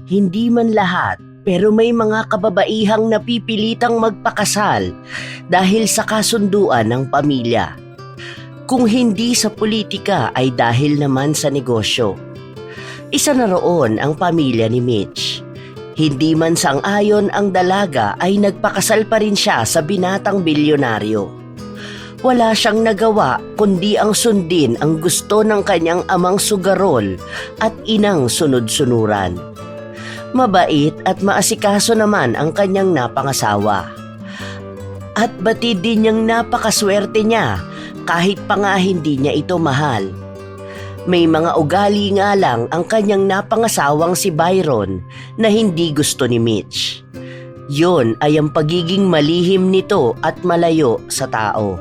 Hindi man lahat, pero may mga kababaihang napipilitang magpakasal dahil sa kasunduan ng pamilya. Kung hindi sa politika ay dahil naman sa negosyo. Isa na roon ang pamilya ni Mitch. Hindi man sang-ayon ang dalaga ay nagpakasal pa rin siya sa binatang bilyonaryo. Wala siyang nagawa kundi ang sundin ang gusto ng kanyang amang sugarol at inang sunod-sunuran. Mabait at maasikaso naman ang kanyang napangasawa. At batid din niyang napakaswerte niya kahit pa nga hindi niya ito mahal. May mga ugali nga lang ang kanyang napangasawang si Byron na hindi gusto ni Mitch. Yun ay ang pagiging malihim nito at malayo sa tao.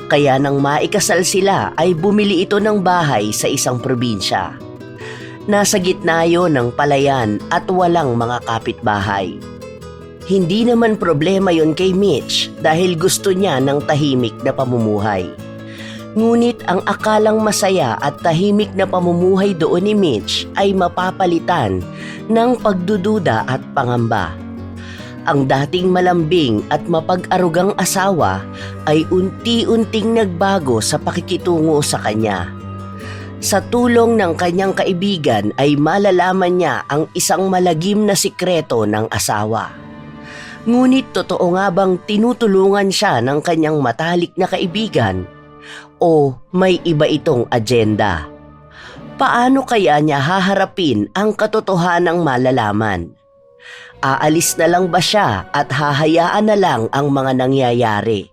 Kaya nang maikasal sila ay bumili ito ng bahay sa isang probinsya. Nasa gitna yon ng palayan at walang mga kapitbahay. Hindi naman problema yon kay Mitch dahil gusto niya ng tahimik na pamumuhay. Ngunit ang akalang masaya at tahimik na pamumuhay doon ni Mitch ay mapapalitan ng pagdududa at pangamba. Ang dating malambing at mapag-arugang asawa ay unti-unting nagbago sa pakikitungo sa kanya. Sa tulong ng kanyang kaibigan ay malalaman niya ang isang malagim na sikreto ng asawa. Ngunit totoo nga bang tinutulungan siya ng kanyang matalik na kaibigan? O may iba itong agenda? Paano kaya niya haharapin ang katotohanang malalaman? Aalis na lang ba siya at hahayaan na lang ang mga nangyayari?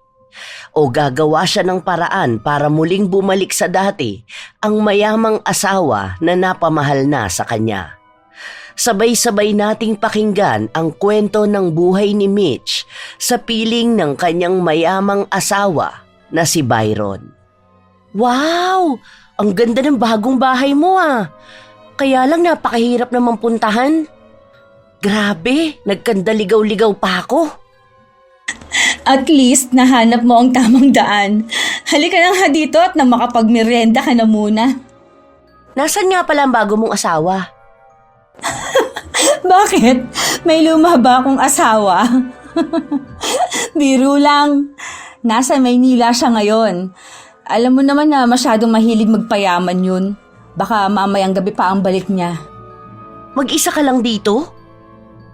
O gagawa siya ng paraan para muling bumalik sa dati ang mayamang asawa na napamahal na sa kanya? Sabay-sabay nating pakinggan ang kwento ng buhay ni Mitch sa piling ng kanyang mayamang asawa na si Byron. Wow! Ang ganda ng bagong bahay mo ah! Kaya lang napakahirap namang puntahan. Grabe, nagkandaligaw-ligaw pa ako. At least nahanap mo ang tamang daan. Halika na nga dito at na makapagmerienda ka na muna. Nasaan nga pala ang bago mong asawa? Bakit? May luma ba akong asawa? Biro lang. Nasa Maynila siya ngayon. Alam mo naman na masyadong mahilig magpayaman yun. Baka mamayang gabi pa ang balik niya. Mag-isa ka lang dito?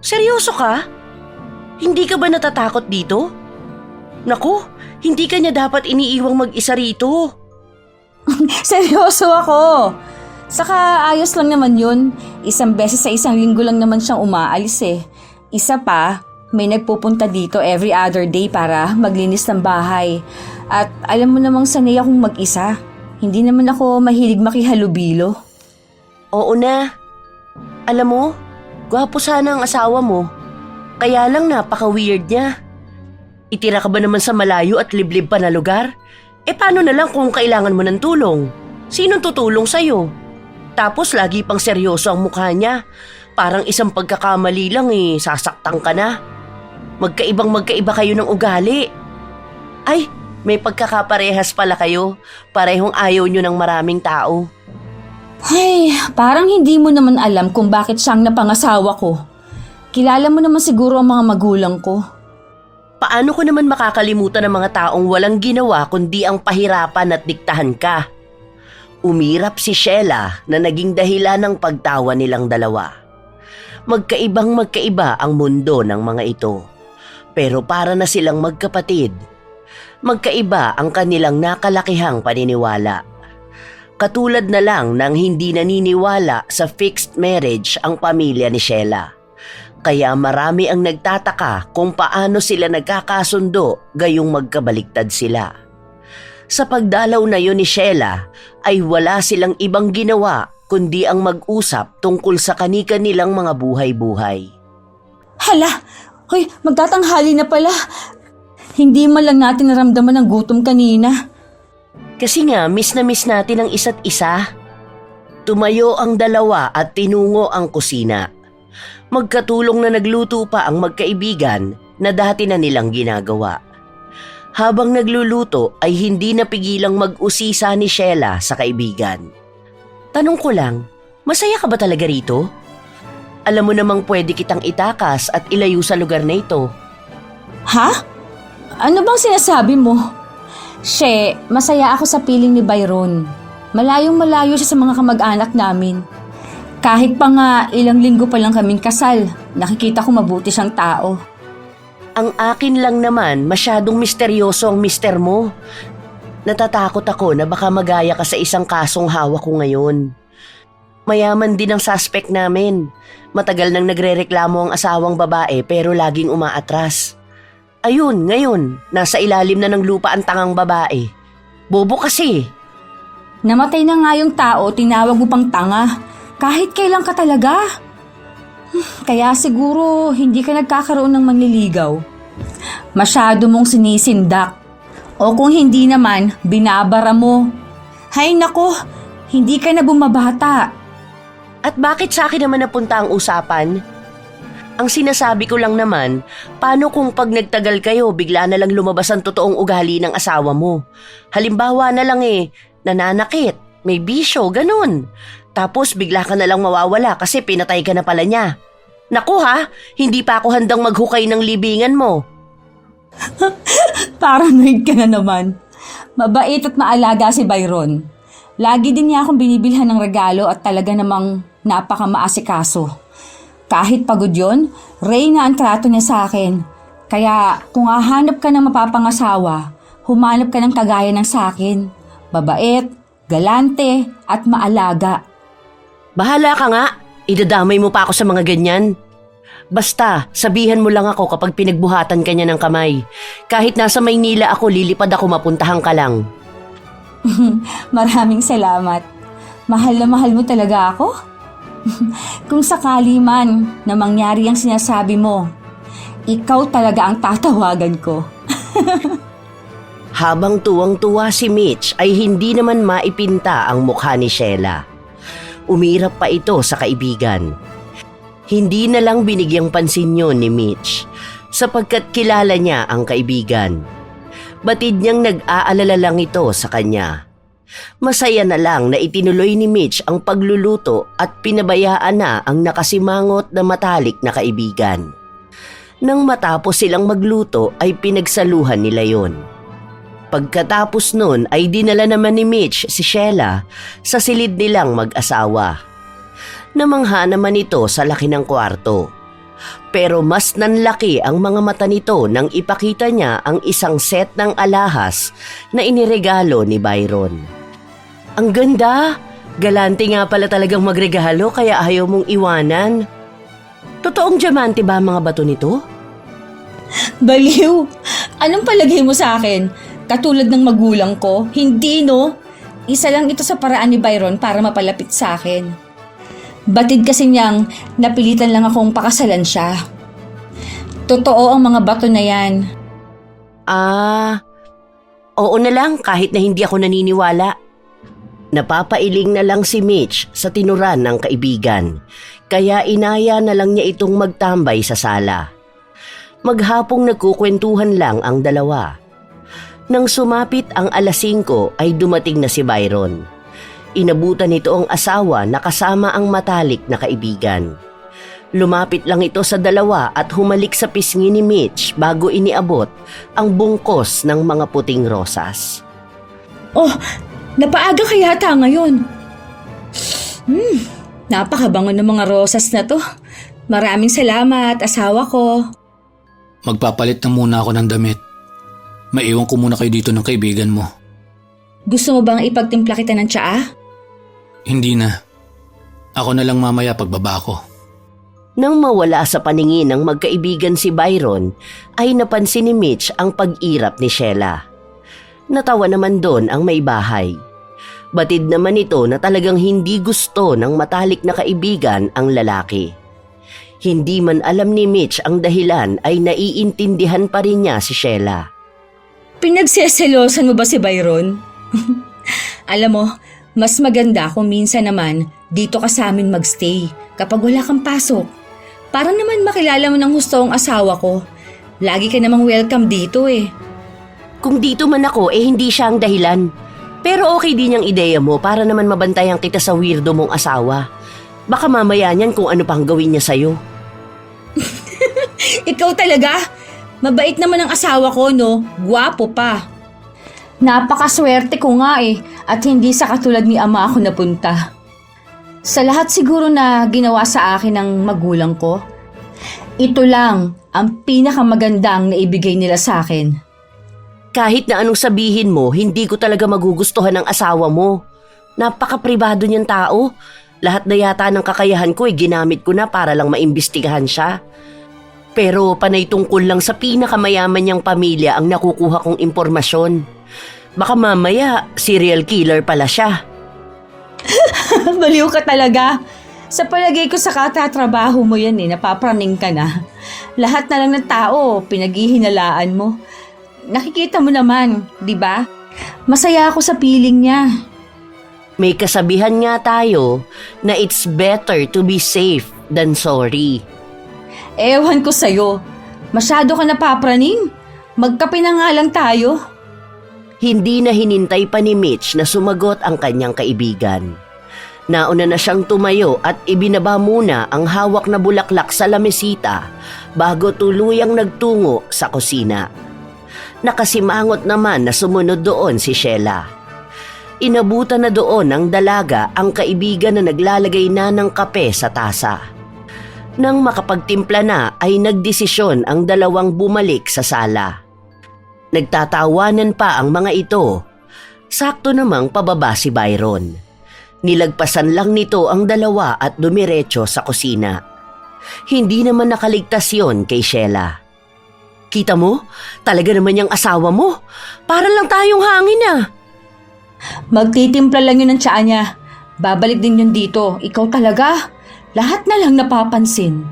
Seryoso ka? Hindi ka ba natatakot dito? Naku, hindi ka niya dapat iniiwang mag-isa rito. Seryoso ako. Saka ayos lang naman yun. Isang beses sa isang linggo lang naman siyang umaalis eh. Isa pa, may nagpupunta dito every other day para maglinis ng bahay. At alam mo namang sanay akong mag-isa. Hindi naman ako mahilig makihalubilo. Oo na. Alam mo, gwapo sana ang asawa mo. Kaya lang napaka-weird niya. Itira ka ba naman sa malayo at liblib pa na lugar? Paano na lang kung kailangan mo ng tulong? Sinong tutulong sa'yo? Tapos lagi pang seryoso ang mukha niya. Parang isang pagkakamali lang sasaktan ka na. Magkaiba kayo ng ugali. Ay, may pagkakaparehas pala kayo. Parehong ayaw nyo ng maraming tao. Ay, parang hindi mo naman alam kung bakit siyang napangasawa ko. Kilala mo naman siguro ang mga magulang ko. Paano ko naman makakalimutan ng mga taong walang ginawa kundi ang pahirapan at diktahan ka? Umirap si Sheila na naging dahilan ng pagtawa nilang dalawa. Magkaibang-magkaiba ang mundo ng mga ito. Pero para na silang magkapatid. Magkaiba ang kanilang nakalakihang paniniwala. Katulad na lang ng hindi naniniwala sa fixed marriage ang pamilya ni Sheila. Kaya marami ang nagtataka kung paano sila nagkakasundo gayong magkabaliktad sila. Sa pagdalaw na yun ni Sheila ay wala silang ibang ginawa kundi ang mag-usap tungkol sa kani-kanilang mga buhay-buhay. Hala! Hoy, magtatanghali na pala. Hindi man lang natin naramdaman ng gutom kanina. Kasi nga, miss na miss natin ang isa't isa. Tumayo ang dalawa at tinungo ang kusina. Magkatulong na nagluto pa ang magkaibigan na dati na nilang ginagawa. Habang nagluluto ay hindi napigilang mag-usisa ni Sheila sa kaibigan. Tanong ko lang, masaya ka ba talaga rito? Alam mo namang pwede kitang itakas at ilayo sa lugar na ito. Ha? Ano bang sinasabi mo? She, masaya ako sa piling ni Byron. Malayong malayo siya sa mga kamag-anak namin. Kahit pa nga ilang linggo pa lang kaming kasal, nakikita ko mabuti siyang tao. Ang akin lang naman, masyadong misteryoso ang mister mo. Natatakot ako na baka magaya ka sa isang kasong hawak ko ngayon. Mayaman din ang suspect namin. Matagal nang nagrereklamo ang asawang babae pero laging umaatras. Ayun, ngayon, nasa ilalim na ng lupa ang tangang babae. Bobo kasi. Namatay na nga yung tao, tinawag mo pang tanga. Kahit kailan ka talaga. Kaya siguro hindi ka nagkakaroon ng manliligaw. Masyado mong sinisindak. O kung hindi naman, binabara mo. Hay nako, hindi ka na bumabata. At bakit sa akin naman napunta ang usapan? Ang sinasabi ko lang naman, paano kung pag nagtagal kayo, bigla na lang lumabas ang totoong ugali ng asawa mo? Halimbawa na lang nananakit, may bisyo, ganun. Tapos bigla ka na lang mawawala kasi pinatay ka na pala niya. Naku ha, hindi pa ako handang maghukay ng libingan mo. Paranoid ka na naman. Mabait at maalaga si Byron. Lagi din niya akong binibilhan ng regalo at talaga namang napaka-maasikaso. Kahit pagod yun, Reyna ang trato niya sa akin. Kaya kung hahanap ka ng mapapangasawa, humanap ka ng kagaya ng sa akin. Babait, galante at maalaga. Bahala ka nga, idadamay mo pa ako sa mga ganyan. Basta, sabihan mo lang ako kapag pinagbuhatan ka niya ng kamay. Kahit nasa Maynila ako, lilipad ako, mapuntahan ka lang. Maraming salamat. Mahal na mahal mo talaga ako? Kung sakali man na mangyari ang sinasabi mo, ikaw talaga ang tatawagan ko. Habang tuwang-tuwa si Mitch ay hindi naman maipinta ang mukha ni Sheila. Umirap pa ito sa kaibigan. Hindi na lang binigyang pansin yun ni Mitch sapagkat kilala niya ang kaibigan. Batid niyang nag-aalala lang ito sa kanya. Masaya na lang na itinuloy ni Mitch ang pagluluto at pinabayaan na ang nakasimangot na matalik na kaibigan. Nang matapos silang magluto ay pinagsaluhan nila yon. Pagkatapos nun ay dinala naman ni Mitch si Sheila sa silid nilang mag-asawa. Namangha naman ito sa laki ng kwarto. Pero mas nanlaki ang mga mata nito nang ipakita niya ang isang set ng alahas na iniregalo ni Byron. Ang ganda! Galante nga pala talagang magregalo kaya ayaw mong iwanan. Totoong diamante ba ang mga bato nito? Baliw! Anong palagay mo sa akin? Katulad ng magulang ko? Hindi no? Isa lang ito sa paraan ni Byron para mapalapit sa akin. Batid kasi niyang napilitan lang akong pakasalan siya. Totoo ang mga bato na yan. Oo na lang kahit na hindi ako naniniwala. Napapailing na lang si Mitch sa tinuran ng kaibigan, kaya inaya na lang niya itong magtambay sa sala. Maghapong nagkukwentuhan lang ang dalawa. Nang sumapit ang 5:00 ay dumating na si Byron. Inabutan nito ang asawa na kasama ang matalik na kaibigan. Lumapit lang ito sa dalawa at humalik sa pisngi ni Mitch bago iniabot ang bungkos ng mga puting rosas. Oh, napaaga ka yata ngayon. Napakabango ng mga rosas na to. Maraming salamat, asawa ko. Magpapalit na muna ako ng damit. Maiwan ko muna kayo dito ng kaibigan mo. Gusto mo bang ipagtimpla kita ng tsaa? Hindi na. Ako na lang mamaya pagbaba ko. Nang mawala sa paningin ng magkaibigan si Byron, ay napansin ni Mitch ang pag-irap ni Sheila. Natawa naman doon ang may bahay. Batid naman ito na talagang hindi gusto ng matalik na kaibigan ang lalaki. Hindi man alam ni Mitch ang dahilan ay naiintindihan pa rin niya si Sheila. Pinagseselosan mo ba si Byron? Alam mo, mas maganda kung minsan naman dito ka sa amin magstay kapag wala kang pasok. Para naman makilala mo ng husto ang asawa ko. Lagi ka namang welcome dito eh. Kung dito man ako hindi siya ang dahilan. Pero okay din yung ideya mo para naman mabantayan kita sa weirdo mong asawa. Baka mamaya niyan kung ano pang gawin niya sa'yo. Ikaw talaga? Mabait naman ang asawa ko, no? Gwapo pa. Napakaswerte ko nga at hindi sa katulad ni ama ako napunta. Sa lahat siguro na ginawa sa akin ng magulang ko, ito lang ang pinakamagandang naibigay nila sa akin. Kahit na anong sabihin mo, hindi ko talaga magugustuhan ng asawa mo. Napaka-pribado niyang tao. Lahat na yata ng kakayahan ko ginamit ko na para lang maimbestigahan siya. Pero panay tungkol lang sa pinakamayaman niyang pamilya ang nakukuha kong impormasyon. Baka mamaya, serial killer pala siya. Baliw ka talaga. Sa palagay ko sa katatrabaho mo yan napapraning ka na. Lahat na lang ng tao, pinaghihinalaan mo. Nakikita mo naman, di ba? Masaya ako sa piling niya. May kasabihan nga tayo na it's better to be safe than sorry. Ewan ko sa'yo. Masyado ka napapraning. Magkape na nga lang tayo. Hindi na hinintay pa ni Mitch na sumagot ang kanyang kaibigan. Nauna na siyang tumayo at ibinaba muna ang hawak na bulaklak sa lamesita bago tuluyang nagtungo sa kusina. Nakasimangot naman na sumunod doon si Sheila. Inabutan na doon ng dalaga ang kaibigan na naglalagay na ng kape sa tasa. Nang makapagtimpla na ay nagdesisyon ang dalawang bumalik sa sala. Nagtatawanan pa ang mga ito. Sakto namang pababa si Byron. Nilagpasan lang nito ang dalawa at dumiretso sa kusina. Hindi naman nakaligtas yon kay Sheila. Kita mo? Talaga naman yung asawa mo. Para lang tayong hangin Magtitimpla lang yun ng tsaa niya. Babalik din yun dito. Ikaw talaga. Lahat na lang napapansin.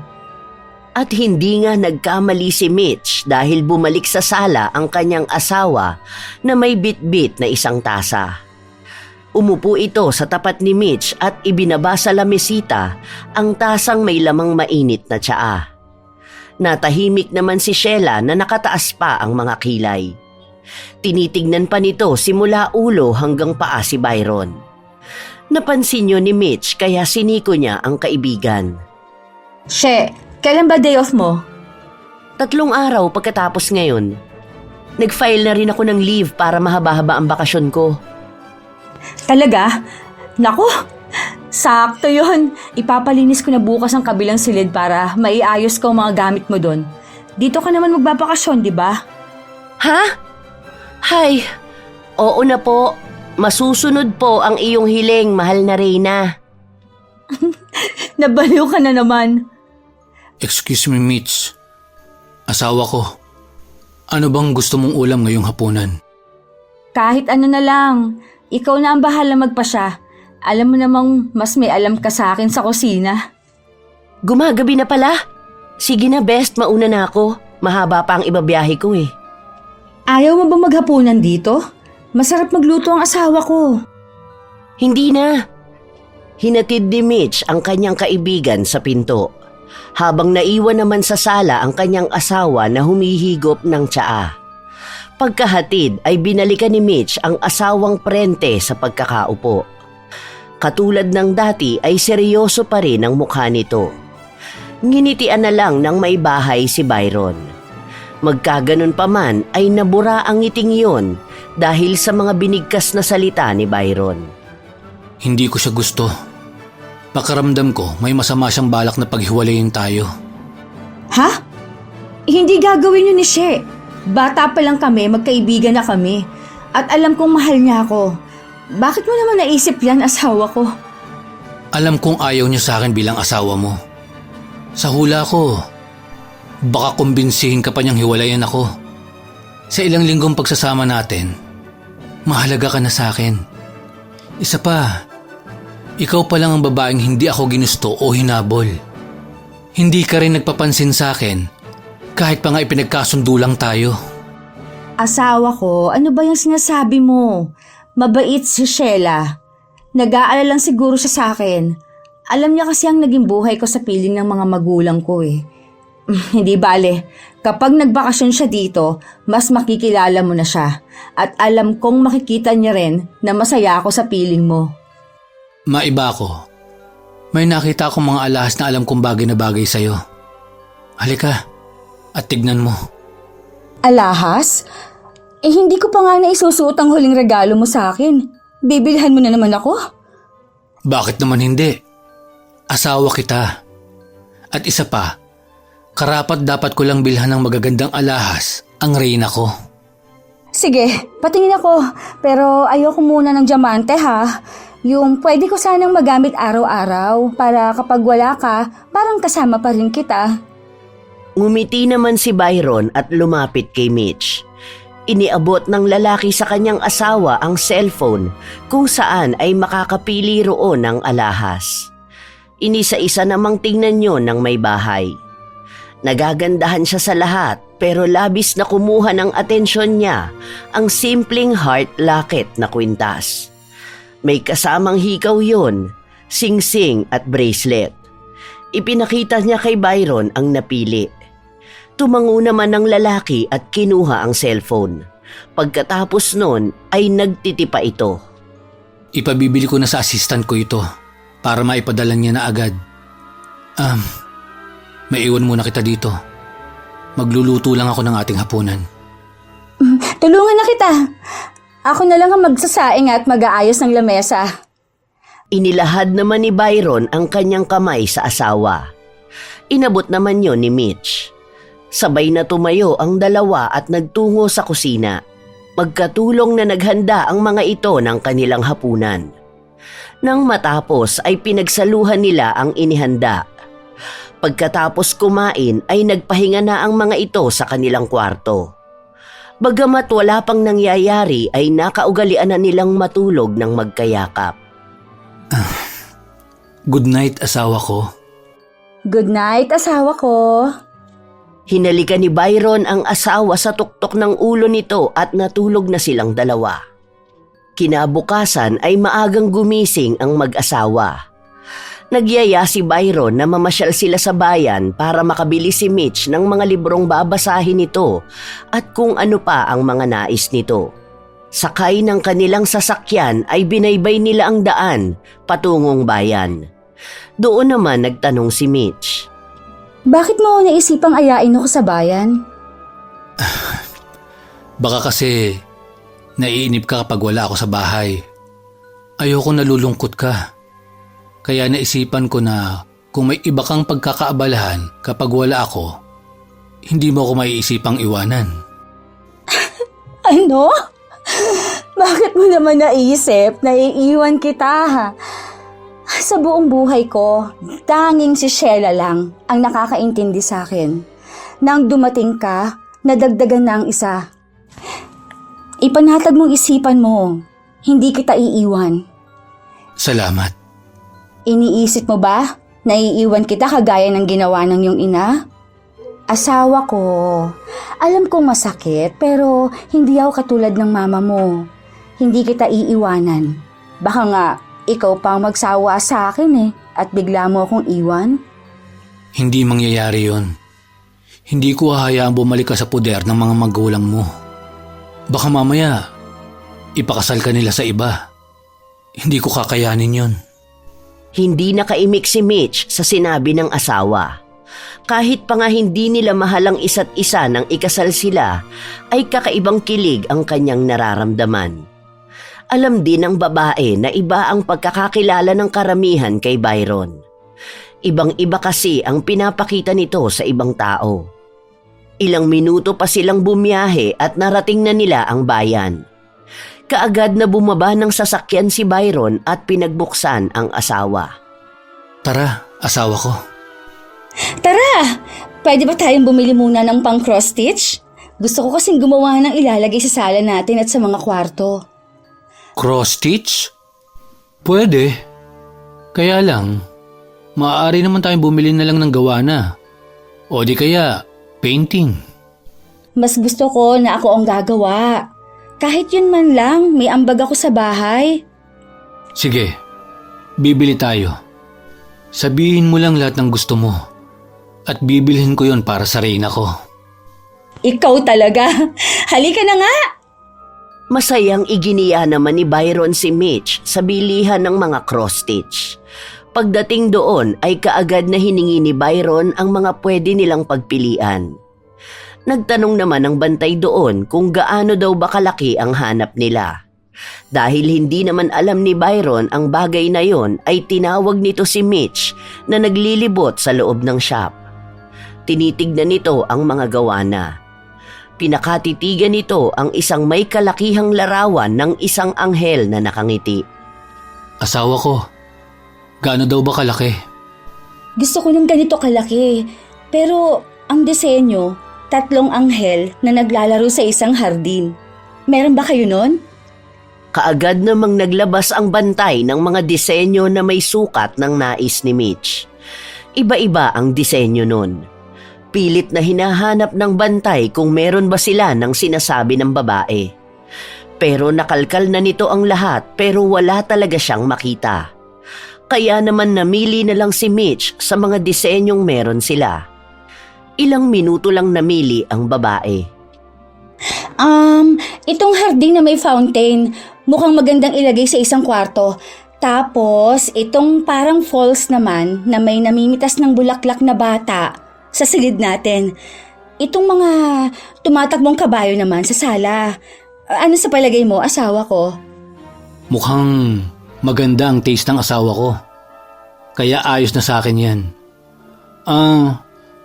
At hindi nga nagkamali si Mitch dahil bumalik sa sala ang kanyang asawa na may bit-bit na isang tasa. Umupo ito sa tapat ni Mitch at ibinaba sa lamesita ang tasang may lamang mainit na tsaa. Natahimik naman si Sheila na nakataas pa ang mga kilay. Tinitignan pa nito simula ulo hanggang paa si Byron. Napansin yun ni Mitch kaya siniko niya ang kaibigan. She, kailan ba day off mo? 3 araw pagkatapos ngayon. Nag-file na rin ako ng leave para mahaba-haba ang bakasyon ko. Talaga? Naku, sakto yun. Ipapalinis ko na bukas ang kabilang silid para maiayos ko ang mga gamit mo doon. Dito ka naman magbabakasyon, di ba? Ha? Hay, oo na po. Masusunod po ang iyong hiling, mahal na Reyna. Nabaliw ka na naman. Excuse me, Mitch. Asawa ko. Ano bang gusto mong ulam ngayong hapunan? Kahit ano na lang. Ikaw na ang bahala magpasya. Alam mo namang mas may alam ka sa akin sa kusina. Gumagabi na pala. Sige na, best, mauna na ako. Mahaba pa ang ibabiyahe ko Ayaw mo ba maghapunan dito? Masarap magluto ang asawa ko. Hindi na. Hinatid ni Mitch ang kanyang kaibigan sa pinto. Habang naiwan naman sa sala ang kanyang asawa na humihigop ng tsaa. Pagkahatid ay binalikan ni Mitch ang asawang prente sa pagkakaupo. Katulad ng dati ay seryoso pa rin ang mukha nito. Nginitian na lang ng may bahay si Byron. Magkaganon pa man ay nabura ang ngiting yon dahil sa mga binigkas na salita ni Byron. Hindi ko siya gusto. Pakaramdam ko may masama siyang balak na paghiwalayin tayo. Ha? Hindi gagawin yun ni She. Bata pa lang kami, magkaibigan na kami. At alam kong mahal niya ako. Bakit mo naman naisip yan, asawa ko? Alam kong ayaw niya sa akin bilang asawa mo. Sa hula ko, baka kumbinsihin ka pa niyang hiwalayan ako. Sa ilang linggong pagsasama natin, mahalaga ka na sa akin. Isa pa, ikaw pa lang ang babaeng hindi ako ginusto o hinabol. Hindi ka rin nagpapansin sa akin kahit pa nga ipinagkasundo lang tayo. Asawa ko, ano ba yung sinasabi mo? Mabait si Sheila. Nag-aalala lang siguro siya sa akin. Alam niya kasi ang naging buhay ko sa piling ng mga magulang ko Hindi bale, kapag nagbakasyon siya dito, mas makikilala mo na siya. At alam kong makikita niya rin na masaya ako sa piling mo. Maiba ko. May nakita akong mga alahas na alam kong bagay na bagay sa'yo. Halika at tignan mo. Alahas? Hindi ko pa nga naisusuot ang huling regalo mo sa akin. Bibilhan mo na naman ako? Bakit naman hindi? Asawa kita. At isa pa, karapat dapat ko lang bilhan ng magagandang alahas ang reyna ko. Sige, patingin ako. Pero ayoko muna ng diamante ha. Yung pwede ko sanang magamit araw-araw para kapag wala ka, parang kasama pa rin kita. Ngumiti naman si Byron at lumapit kay Mitch. Iniabot ng lalaki sa kanyang asawa ang cellphone kung saan ay makakapili roon ng alahas. Inisa-isa namang tingnan yon ng may bahay. Nagagandahan siya sa lahat pero labis na kumuha ng atensyon niya ang simpleng heart locket na kwintas. May kasamang hikaw yon, singsing at bracelet. Ipinakita niya kay Byron ang napili. Tumango naman ng lalaki at kinuha ang cellphone. Pagkatapos nun ay nagtitipa ito. Ipabibili ko na sa assistant ko ito para maipadala niya na agad. Maiwan muna kita dito. Magluluto lang ako ng ating hapunan. Tulungan na kita. Ako na lang ang magsasaing at mag-aayos ng lamesa. Inilahad naman ni Byron ang kanyang kamay sa asawa. Inabot naman yon ni Mitch. Sabay na tumayo ang dalawa at nagtungo sa kusina. Magkatulong na naghanda ang mga ito ng kanilang hapunan. Nang matapos ay pinagsaluhan nila ang inihanda. Pagkatapos kumain ay nagpahinga na ang mga ito sa kanilang kwarto. Bagamat wala pang nangyayari ay nakaugalian na nilang matulog ng magkayakap. Good night, asawa ko. Good night, asawa ko. Hinalikan ni Byron ang asawa sa tuktok ng ulo nito at natulog na silang dalawa. Kinabukasan ay maagang gumising ang mag-asawa. Nagyaya si Byron na mamasyal sila sa bayan para makabili si Mitch ng mga librong babasahin nito at kung ano pa ang mga nais nito. Sakay ng kanilang sasakyan ay binaybay nila ang daan patungong bayan. Doon naman nagtanong si Mitch. Bakit mo naisipang ayain ako sa bayan? Baka kasi naiinip ka kapag wala ako sa bahay. Ayoko nalulungkot ka. Kaya naisipan ko na kung may iba kang pagkakaabalahan kapag wala ako, hindi mo ako maiisipang iwanan. Ano? Bakit mo naman naisip na iiwan kita? Sa buong buhay ko, tanging si Sheila lang ang nakakaintindi sa akin. Nang dumating ka, nadagdagan na ang isa. Ipanatag mong isipan mo, hindi kita iiwan. Salamat. Iniisip mo ba na iiwan kita kagaya ng ginawa ng iyong ina? Asawa ko, alam kong masakit pero hindi ako katulad ng mama mo. Hindi kita iiwanan. Baka nga ikaw pang magsawa sa akin at bigla mo akong iwan. Hindi mangyayari yon. Hindi ko hahayaang bumalik ka sa puder ng mga magulang mo. Baka mamaya, ipakasal ka nila sa iba. Hindi ko kakayanin yon. Hindi nakaimik si Mitch sa sinabi ng asawa. Kahit pa nga hindi nila mahal ang isa't isa nang ikasal sila, ay kakaibang kilig ang kanyang nararamdaman. Alam din ng babae na iba ang pagkakakilala ng karamihan kay Byron. Ibang-iba kasi ang pinapakita nito sa ibang tao. Ilang minuto pa silang bumiyahe at narating na nila ang bayan. Kaagad na bumaba ng sasakyan si Byron at pinagbuksan ang asawa. Tara, asawa ko. Tara! Pwede ba tayong bumili muna ng pang cross-stitch? Gusto ko kasing gumawa ng ilalagay sa sala natin at sa mga kwarto. Cross-stitch? Pwede. Kaya lang, maaari naman tayong bumili na lang ng gawa na. O di kaya, painting. Mas gusto ko na ako ang gagawa. Kahit yun man lang, may ambag ako sa bahay. Sige, bibili tayo. Sabihin mo lang lahat ng gusto mo. At bibilhin ko yon para sa reyna ko. Ikaw talaga. Halika na nga! Masayang iginiya naman ni Byron si Mitch sa bilihan ng mga cross-stitch. Pagdating doon ay kaagad na hiningi ni Byron ang mga pwede nilang pagpilian. Nagtanong naman ang bantay doon kung gaano daw ba kalaki ang hanap nila. Dahil hindi naman alam ni Byron ang bagay na yon, ay tinawag nito si Mitch na naglilibot sa loob ng shop. Tinitignan nito ang mga gawana. Pinakatitigan nito ang isang may kalakihang larawan ng isang anghel na nakangiti. Asawa ko, gaano daw ba kalaki? Gusto ko ng ganito kalaki, pero ang disenyo, 3 anghel na naglalaro sa isang hardin. Meron ba kayo nun? Kaagad namang naglabas ang bantay ng mga disenyo na may sukat ng nais ni Mitch. Iba-iba ang disenyo nun. Pilit na hinahanap ng bantay kung meron ba sila ng sinasabi ng babae. Pero nakalkal na nito ang lahat pero wala talaga siyang makita. Kaya naman namili na lang si Mitch sa mga disenyong meron sila. Ilang minuto lang namili ang babae. Itong hardin na may fountain, mukhang magandang ilagay sa isang kwarto. Tapos, itong parang falls naman na may namimitas ng bulaklak na bata sa silid natin. Itong mga tumatakbong kabayo naman sa sala. Ano sa palagay mo, asawa ko? Mukhang maganda ang taste ng asawa ko. Kaya ayos na sa akin yan.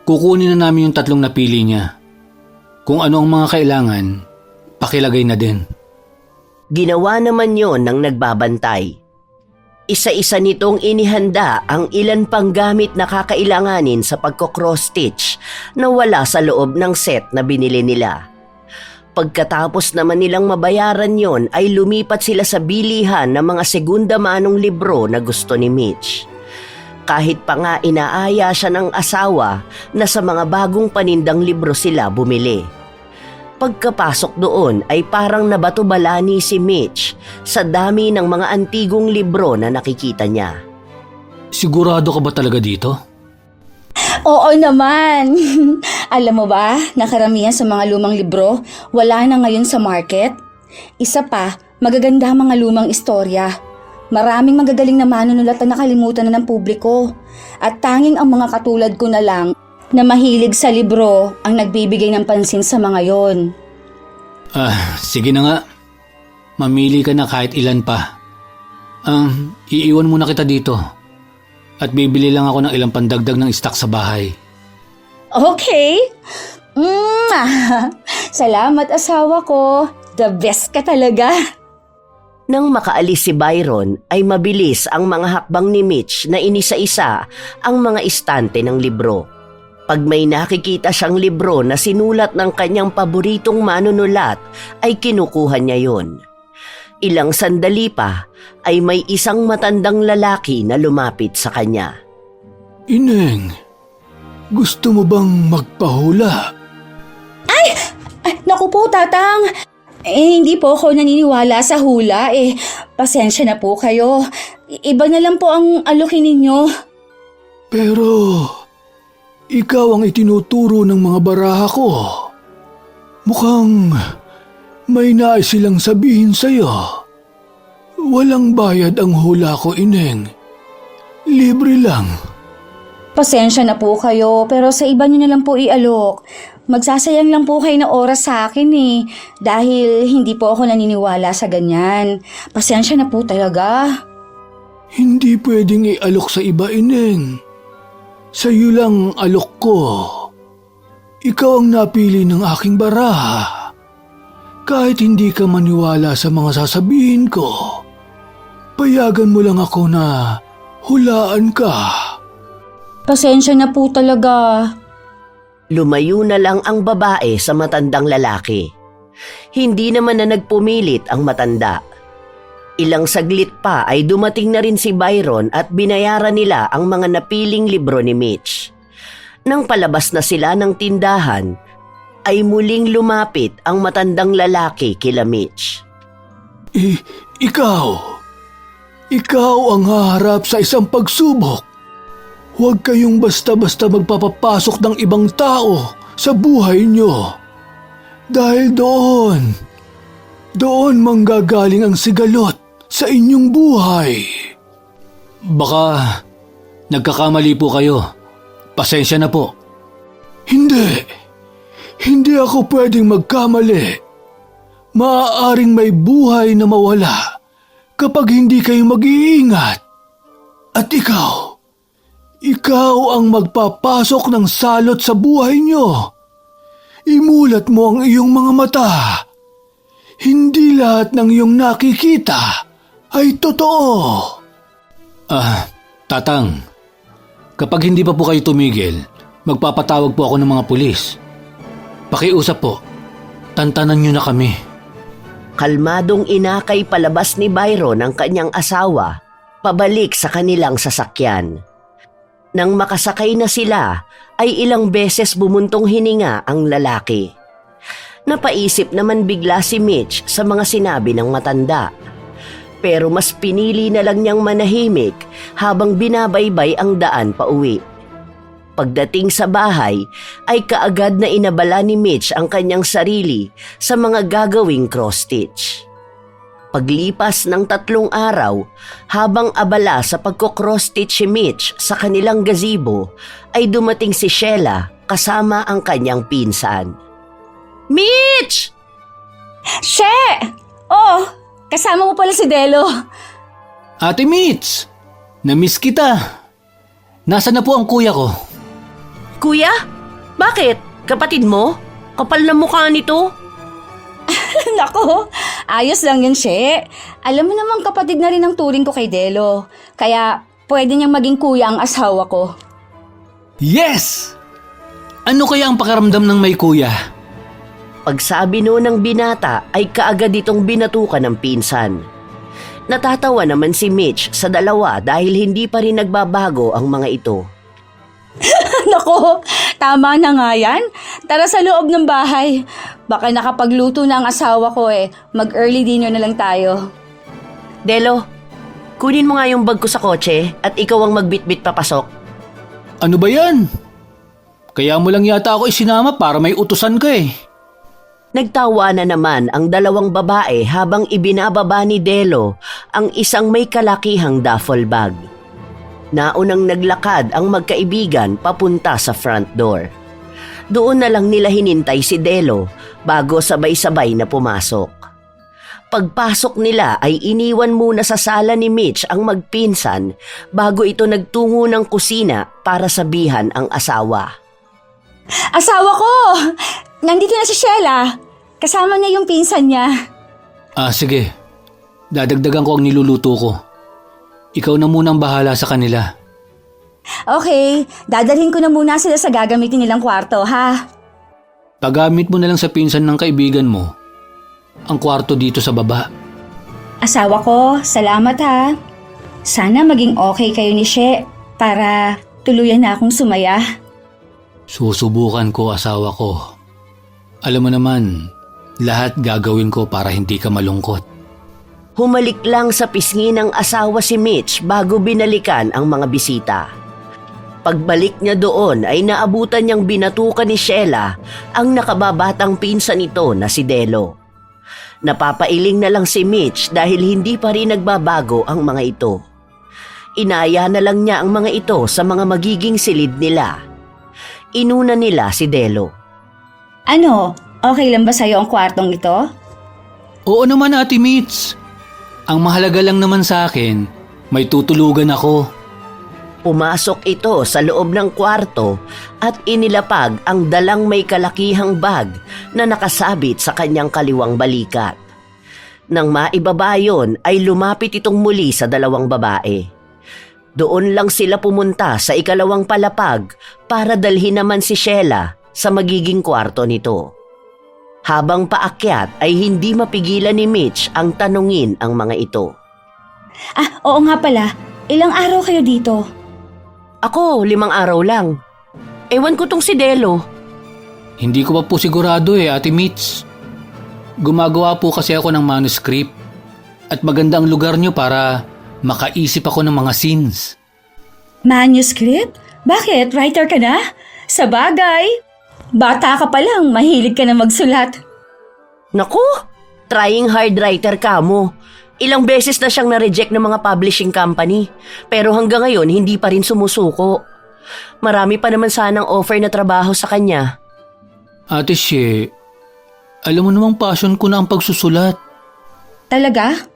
Kukunin na namin yung 3 napili niya. Kung ano ang mga kailangan, pakilagay na din. Ginawa naman yon ng nagbabantay. Isa-isa nitong inihanda ang ilan pang gamit na kakailanganin sa pagko-cross-stitch na wala sa loob ng set na binili nila. Pagkatapos naman nilang mabayaran yon ay lumipat sila sa bilihan ng mga segunda manong libro na gusto ni Mitch. Kahit pa nga inaaya siya ng asawa na sa mga bagong panindang libro sila bumili. Pagkapasok doon ay parang nabato-balani si Mitch sa dami ng mga antigong libro na nakikita niya. Sigurado ka ba talaga dito? Oo naman. Alam mo ba, nakaramihan sa mga lumang libro, wala na ngayon sa market. Isa pa, magaganda ang mga lumang istorya. Maraming magagaling na manunulat na nakalimutan na ng publiko. At tanging ang mga katulad ko na lang na mahilig sa libro ang nagbibigay ng pansin sa mga yon. Sige na nga. Mamili ka na kahit ilan pa. Iiwan muna kita dito. At bibili lang ako ng ilang pandagdag ng stock sa bahay. Okay. Salamat asawa ko. The best ka talaga. Nang makaalis si Byron ay mabilis ang mga hakbang ni Mitch na inisa-isa ang mga istante ng libro. Pag may nakikita siyang libro na sinulat ng kanyang paboritong manunulat ay kinukuha niya yon. Ilang sandali pa ay may isang matandang lalaki na lumapit sa kanya. Ineng, gusto mo bang magpahula? Ay, naku po tatang. Hindi po ako naniniwala sa hula pasensya na po kayo. Iba na lang po ang alokin ninyo. Pero, ikaw ang itinuturo ng mga baraha ko. Mukhang may nais silang sabihin sa'yo. Walang bayad ang hula ko, Ineng. Libre lang. Pasensya na po kayo, pero sa iba nyo na lang po ialok. Magsasayang lang po kayo na oras sa akin dahil hindi po ako naniniwala sa ganyan. Pasensya na po talaga. Hindi pwedeng ialok sa iba, Ineng. Sa'yo lang alok ko. Ikaw ang napili ng aking baraha. Kahit hindi ka maniwala sa mga sasabihin ko, payagan mo lang ako na hulaan ka. Pasensya na po talaga. Lumayo na lang ang babae sa matandang lalaki. Hindi naman na nagpumilit ang matanda. Ilang saglit pa ay dumating na rin si Byron at binayaran nila ang mga napiling libro ni Mitch. Nang palabas na sila ng tindahan, ay muling lumapit ang matandang lalaki kila Mitch. Ikaw ang haharap sa isang pagsubok. Huwag kayong basta-basta magpapapasok ng ibang tao sa buhay nyo. Dahil doon manggagaling ang sigalot sa inyong buhay. Baka Nagkakamali po kayo. Pasensya na po. Hindi ako pwedeng magkamali. Maaaring may buhay na mawala kapag hindi kayo mag-iingat. At ikaw ang magpapasok ng salot sa buhay nyo. Imulat mo ang iyong mga mata. Hindi lahat ng iyong nakikita ay totoo. Tatang, kapag hindi pa po kayo tumigil, magpapatawag po ako ng mga pulis. Pakiusap po, tantanan niyo na kami. Kalmadong inakay palabas ni Byron ang kanyang asawa, pabalik sa kanilang sasakyan. Nang makasakay na sila, ay ilang beses bumuntong hininga ang lalaki. Napaisip naman bigla si Mitch sa mga sinabi ng matanda. Pero mas pinili na lang niyang manahimik habang binabaybay ang daan pauwi. Pagdating sa bahay ay kaagad na inabala ni Mitch ang kanyang sarili sa mga gagawing cross-stitch. Paglipas ng 3 araw, habang abala sa pagko-cross-stitch si Mitch sa kanilang gazebo, ay dumating si Sheila kasama ang kanyang pinsan. Mitch! She! Oh, kasama mo pala si Delo. Ate Mitch, na-miss kita. Nasaan na po ang kuya ko? Kuya? Bakit? Kapatid mo? Kapal na mukha nito. Nako, ayos lang yun, She. Alam mo namang kapatid na rin ang turing ko kay Delo. Kaya pwede niyang maging kuya ang asawa ko. Yes! Ano kaya ang pakiramdam ng may kuya? Pagsabi noon ng binata ay kaagad itong binatukan ng pinsan. Natatawa naman si Mitch sa dalawa dahil hindi pa rin nagbabago ang mga ito. Nako, tama na nga yan. Tara sa loob ng bahay. Baka nakapagluto na ang asawa ko eh. Mag-early dinner na lang tayo. Delo, kunin mo nga yung bag ko sa kotse at ikaw ang magbitbit papasok. Ano ba yan? Kaya mo lang yata ako isinama para may utusan ka eh. Nagtawa na naman ang dalawang babae habang ibinababa ni Delo ang isang may kalakihang duffel bag. Naunang naglakad ang magkaibigan papunta sa front door. Doon na lang nila hinintay si Delo bago sabay-sabay na pumasok. Pagpasok nila ay iniwan muna sa sala ni Mitch ang magpinsan bago ito nagtungo ng kusina para sabihan ang asawa. Asawa ko! Nandito na si Sheila. Kasama niya yung pinsan niya. Sige. Dadagdagan ko ang niluluto ko. Ikaw na munang bahala sa kanila. Okay, dadalhin ko na muna sila sa gagamitin nilang kwarto, ha? Pagamit mo na lang sa pinsan ng kaibigan mo ang kwarto dito sa baba. Asawa ko, salamat ha. Sana maging okay kayo ni She para tuluyan na akong sumaya. Susubukan ko, asawa ko. Alam mo naman, lahat gagawin ko para hindi ka malungkot. Humalik lang sa pisngi ng asawa si Mitch bago binalikan ang mga bisita. Pagbalik niya doon ay naabutan niyang binatukan ni Sheila ang nakababatang pinsan nito na si Delo. Napapailing na lang si Mitch dahil hindi pa rin nagbabago ang mga ito. Inaya na lang niya ang mga ito sa mga magiging silid nila. Inuna nila si Delo. Ano, okay lang ba sa'yo ang kwartong ito? Oo naman, Ate Mitch. Ang mahalaga lang naman sa akin, may tutulugan ako. Pumasok ito sa loob ng kwarto at inilapag ang dalang may kalakihang bag na nakasabit sa kanyang kaliwang balikat. Nang maibaba yun ay lumapit itong muli sa dalawang babae. Doon lang sila pumunta sa ikalawang palapag para dalhin naman si Sheila sa magiging kwarto nito. Habang paakyat ay hindi mapigilan ni Mitch ang tanungin ang mga ito. Oo nga pala. Ilang araw kayo dito? Ako, 5 araw lang. Ewan ko tong si Delo. Hindi ko pa po sigurado Ate Mitch. Gumagawa po kasi ako ng manuscript at maganda ang lugar niyo para makaisip ako ng mga scenes. Manuscript? Bakit? Writer ka na? Sa bagay. Bata ka pa lang, mahilig ka na magsulat. Naku, trying hard writer ka mo. Ilang beses na siyang na-reject ng mga publishing company, pero hanggang ngayon hindi pa rin sumusuko. Marami pa naman sanang offer na trabaho sa kanya. Ate Shea, alam mo namang passion ko na ang pagsusulat. Talaga?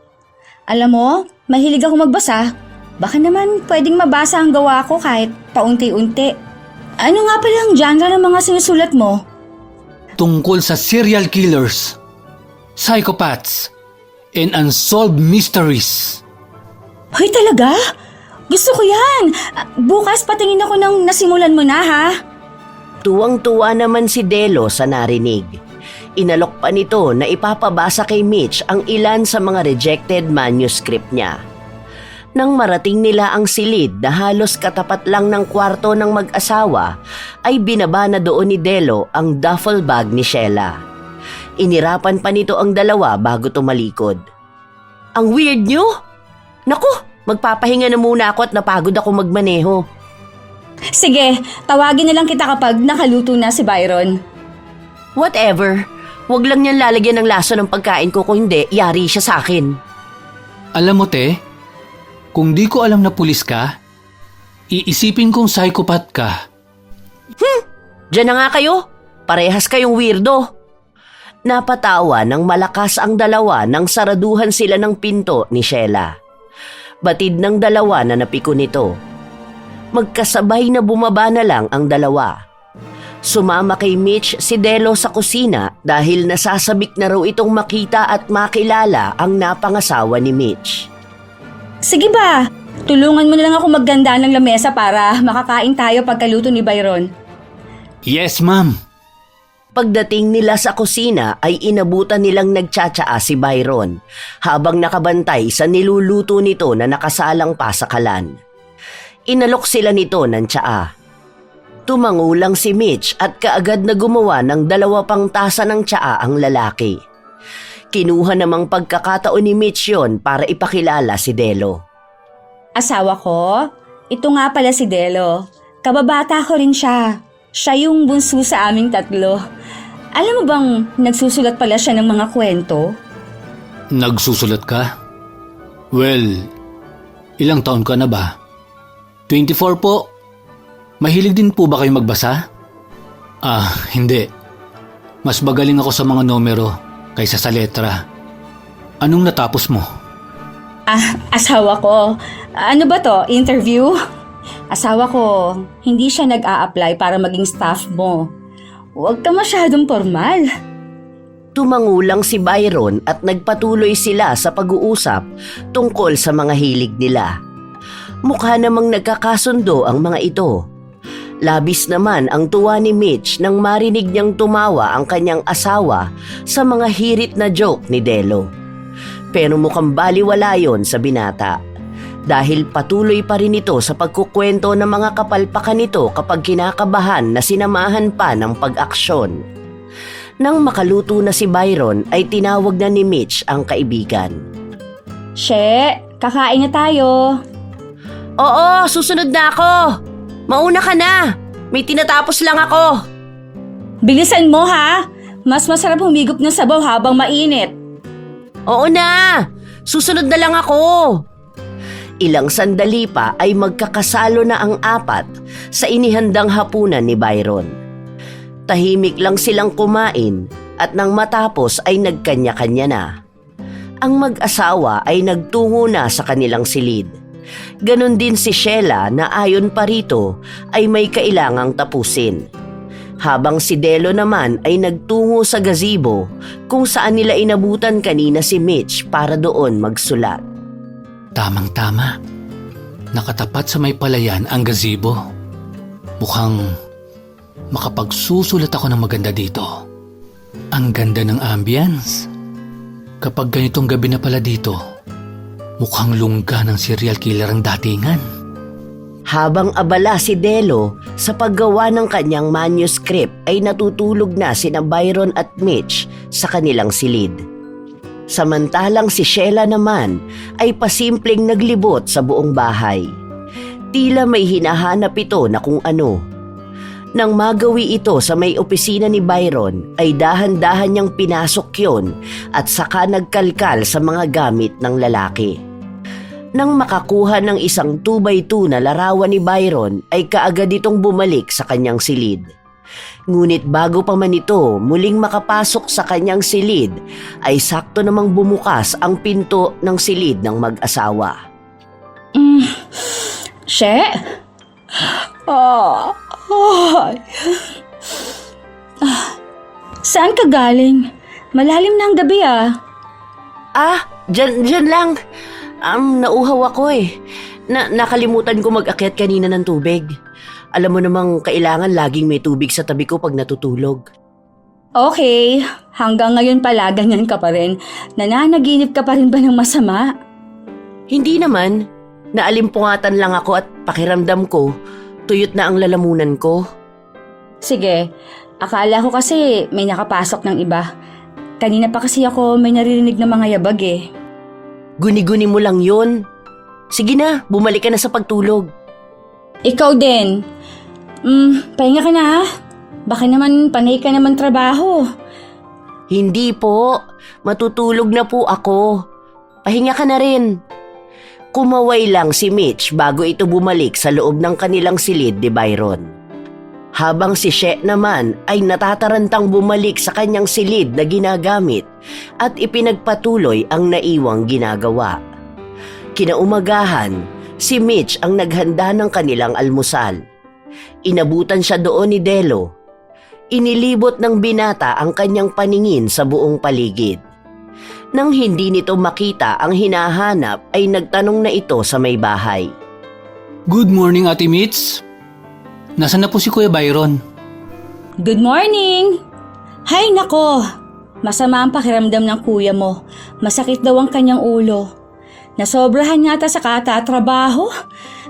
Alam mo, mahilig ako magbasa. Baka naman pwedeng mabasa ang gawa ko kahit paunti-unti. Ano nga pala ang genre ng mga sinusulat mo? Tungkol sa serial killers, psychopaths, and unsolved mysteries. Hoy, talaga? Gusto ko yan! Bukas patingin ako ng nasimulan mo na, ha? Tuwang-tuwa naman si Delo sa narinig. Inalok pa nito na ipapabasa kay Mitch ang ilan sa mga rejected manuscript niya. Nang marating nila ang silid na halos katapat lang ng kwarto ng mag-asawa, ay binaba na doon ni Delo ang duffel bag ni Sheila. Inirapan pa nito ang dalawa bago tumalikod. Ang weird nyo? Naku, magpapahinga na muna ako at napagod ako magmaneho. Sige, tawagin na lang kita kapag nakaluto na si Byron. Whatever, wag lang niyan lalagyan ng laso ng pagkain ko kung hindi, yari siya sa akin. Alam mo, te, kung di ko alam na pulis ka, iisipin kong psychopath ka. Diyan na nga kayo, parehas kayong weirdo. Napatawa ng malakas ang dalawa nang saraduhan sila ng pinto ni Sheila. Batid ng dalawa na napiko nito. Magkasabay na bumaba na lang ang dalawa. Sumama kay Mitch si Delo sa kusina dahil nasasabik na raw itong makita at makilala ang napangasawa ni Mitch. Sige ba, tulungan mo na lang ako magganda ng lamesa para makakain tayo pagkaluto ni Byron. Yes, ma'am. Pagdating nila sa kusina ay inabutan nilang nagtsatsaa si Byron habang nakabantay sa niluluto nito na nakasalang pa sa kalan. Inalok sila nito ng tsaa. Tumangulang si Mitch at kaagad na gumawa ng 2 pang tasa ng tsaa ang lalaki. Kinuha namang pagkakataon ni Mitch yon para ipakilala si Delo. Asawa ko? Ito nga pala si Delo. Kababata ko rin siya. Siya yung bunso sa aming 3. Alam mo bang nagsusulat pala siya ng mga kwento? Nagsusulat ka? Well, ilang taon ka na ba? 24 po. Mahilig din po ba kayo magbasa? Hindi. Mas magaling ako sa mga numero kaysa sa letra. Anong natapos mo? Asawa ko. Ano ba to? Interview? Asawa ko, hindi siya nag-a-apply para maging staff mo. Huwag ka masyadong formal. Tumangulang si Byron at nagpatuloy sila sa pag-uusap tungkol sa mga hilig nila. Mukha namang nagkakasundo ang mga ito. Labis naman ang tuwa ni Mitch nang marinig niyang tumawa ang kanyang asawa sa mga hirit na joke ni Delo. Pero mukhang baliwala yon sa binata. Dahil patuloy pa rin ito sa pagkukwento ng mga kapalpakan nito kapag kinakabahan na sinamahan pa ng pag-aksyon. Nang makaluto na si Byron ay tinawag na ni Mitch ang kaibigan. She, kakain na tayo. Oo, susunod na ako. Mauna ka na. May tinatapos lang ako. Bilisan mo ha. Mas masarap humigop ng sabaw habang mainit. Oo na. Susunod na lang ako. Ilang sandali pa ay magkakasalo na ang 4 sa inihandang hapunan ni Byron. Tahimik lang silang kumain at nang matapos ay nagkanya-kanya na. Ang mag-asawa ay nagtungo na sa kanilang silid. Ganon din si Sheila na ayon pa rito ay may kailangang tapusin. Habang si Delo naman ay nagtungo sa gazebo kung saan nila inabutan kanina si Mitch para doon magsulat. Tamang-tama. Nakatapat sa may palayan ang gazebo. Mukhang makapagsusulat ako ng maganda dito. Ang ganda ng ambience. Kapag ganitong gabi na pala dito, mukhang lungga ng serial killer ang datingan. Habang abala si Delo sa paggawa ng kanyang manuscript ay natutulog na sina Byron at Mitch sa kanilang silid. Samantalang si Sheila naman ay pasimpleng naglibot sa buong bahay. Tila may hinahanap ito na kung ano. Nang magawi ito sa may opisina ni Byron ay dahan-dahan niyang pinasok yon at saka nagkalkal sa mga gamit ng lalaki. Nang makakuha ng isang 2x2 na larawan ni Byron ay kaagad itong bumalik sa kanyang silid. Ngunit bago pa man ito muling makapasok sa kanyang silid ay sakto namang bumukas ang pinto ng silid ng mag-asawa. She? Saan ka galing? Malalim na ang gabi Dyan lang. Nauhaw ako eh. Nakalimutan ko mag-akyat kanina ng tubig. Alam mo namang kailangan laging may tubig sa tabi ko pag natutulog. Okay, hanggang ngayon pala ganyan ka pa rin. Nananaginip ka pa rin ba ng masama? Hindi naman. Naalimpungatan lang ako at pakiramdam ko, tuyot na ang lalamunan ko. Sige, akala ko kasi may nakapasok ng iba. Kanina pa kasi ako may naririnig na mga yabag eh. Guni-guni mo lang yun. Sige na, bumalik ka na sa pagtulog. Ikaw din. Pahinga ka na ha. Baka naman panay ka naman trabaho. Hindi po, matutulog na po ako. Pahinga ka na rin. Kumaway lang si Mitch bago ito bumalik sa loob ng kanilang silid ni Byron. Habang si She naman ay natatarantang bumalik sa kanyang silid na ginagamit at ipinagpatuloy ang naiwang ginagawa. Kinaumagahan, si Mitch ang naghanda ng kanilang almusal. Inabutan siya doon ni Delo. Inilibot ng binata ang kanyang paningin sa buong paligid. Nang hindi nito makita ang hinahanap ay nagtanong na ito sa may bahay. Good morning, Ate Mitz. Nasaan na po si Kuya Byron? Good morning! Hay nako! Masama ang pakiramdam ng kuya mo. Masakit daw ang kanyang ulo. Nasobrahan yata sa katatrabaho.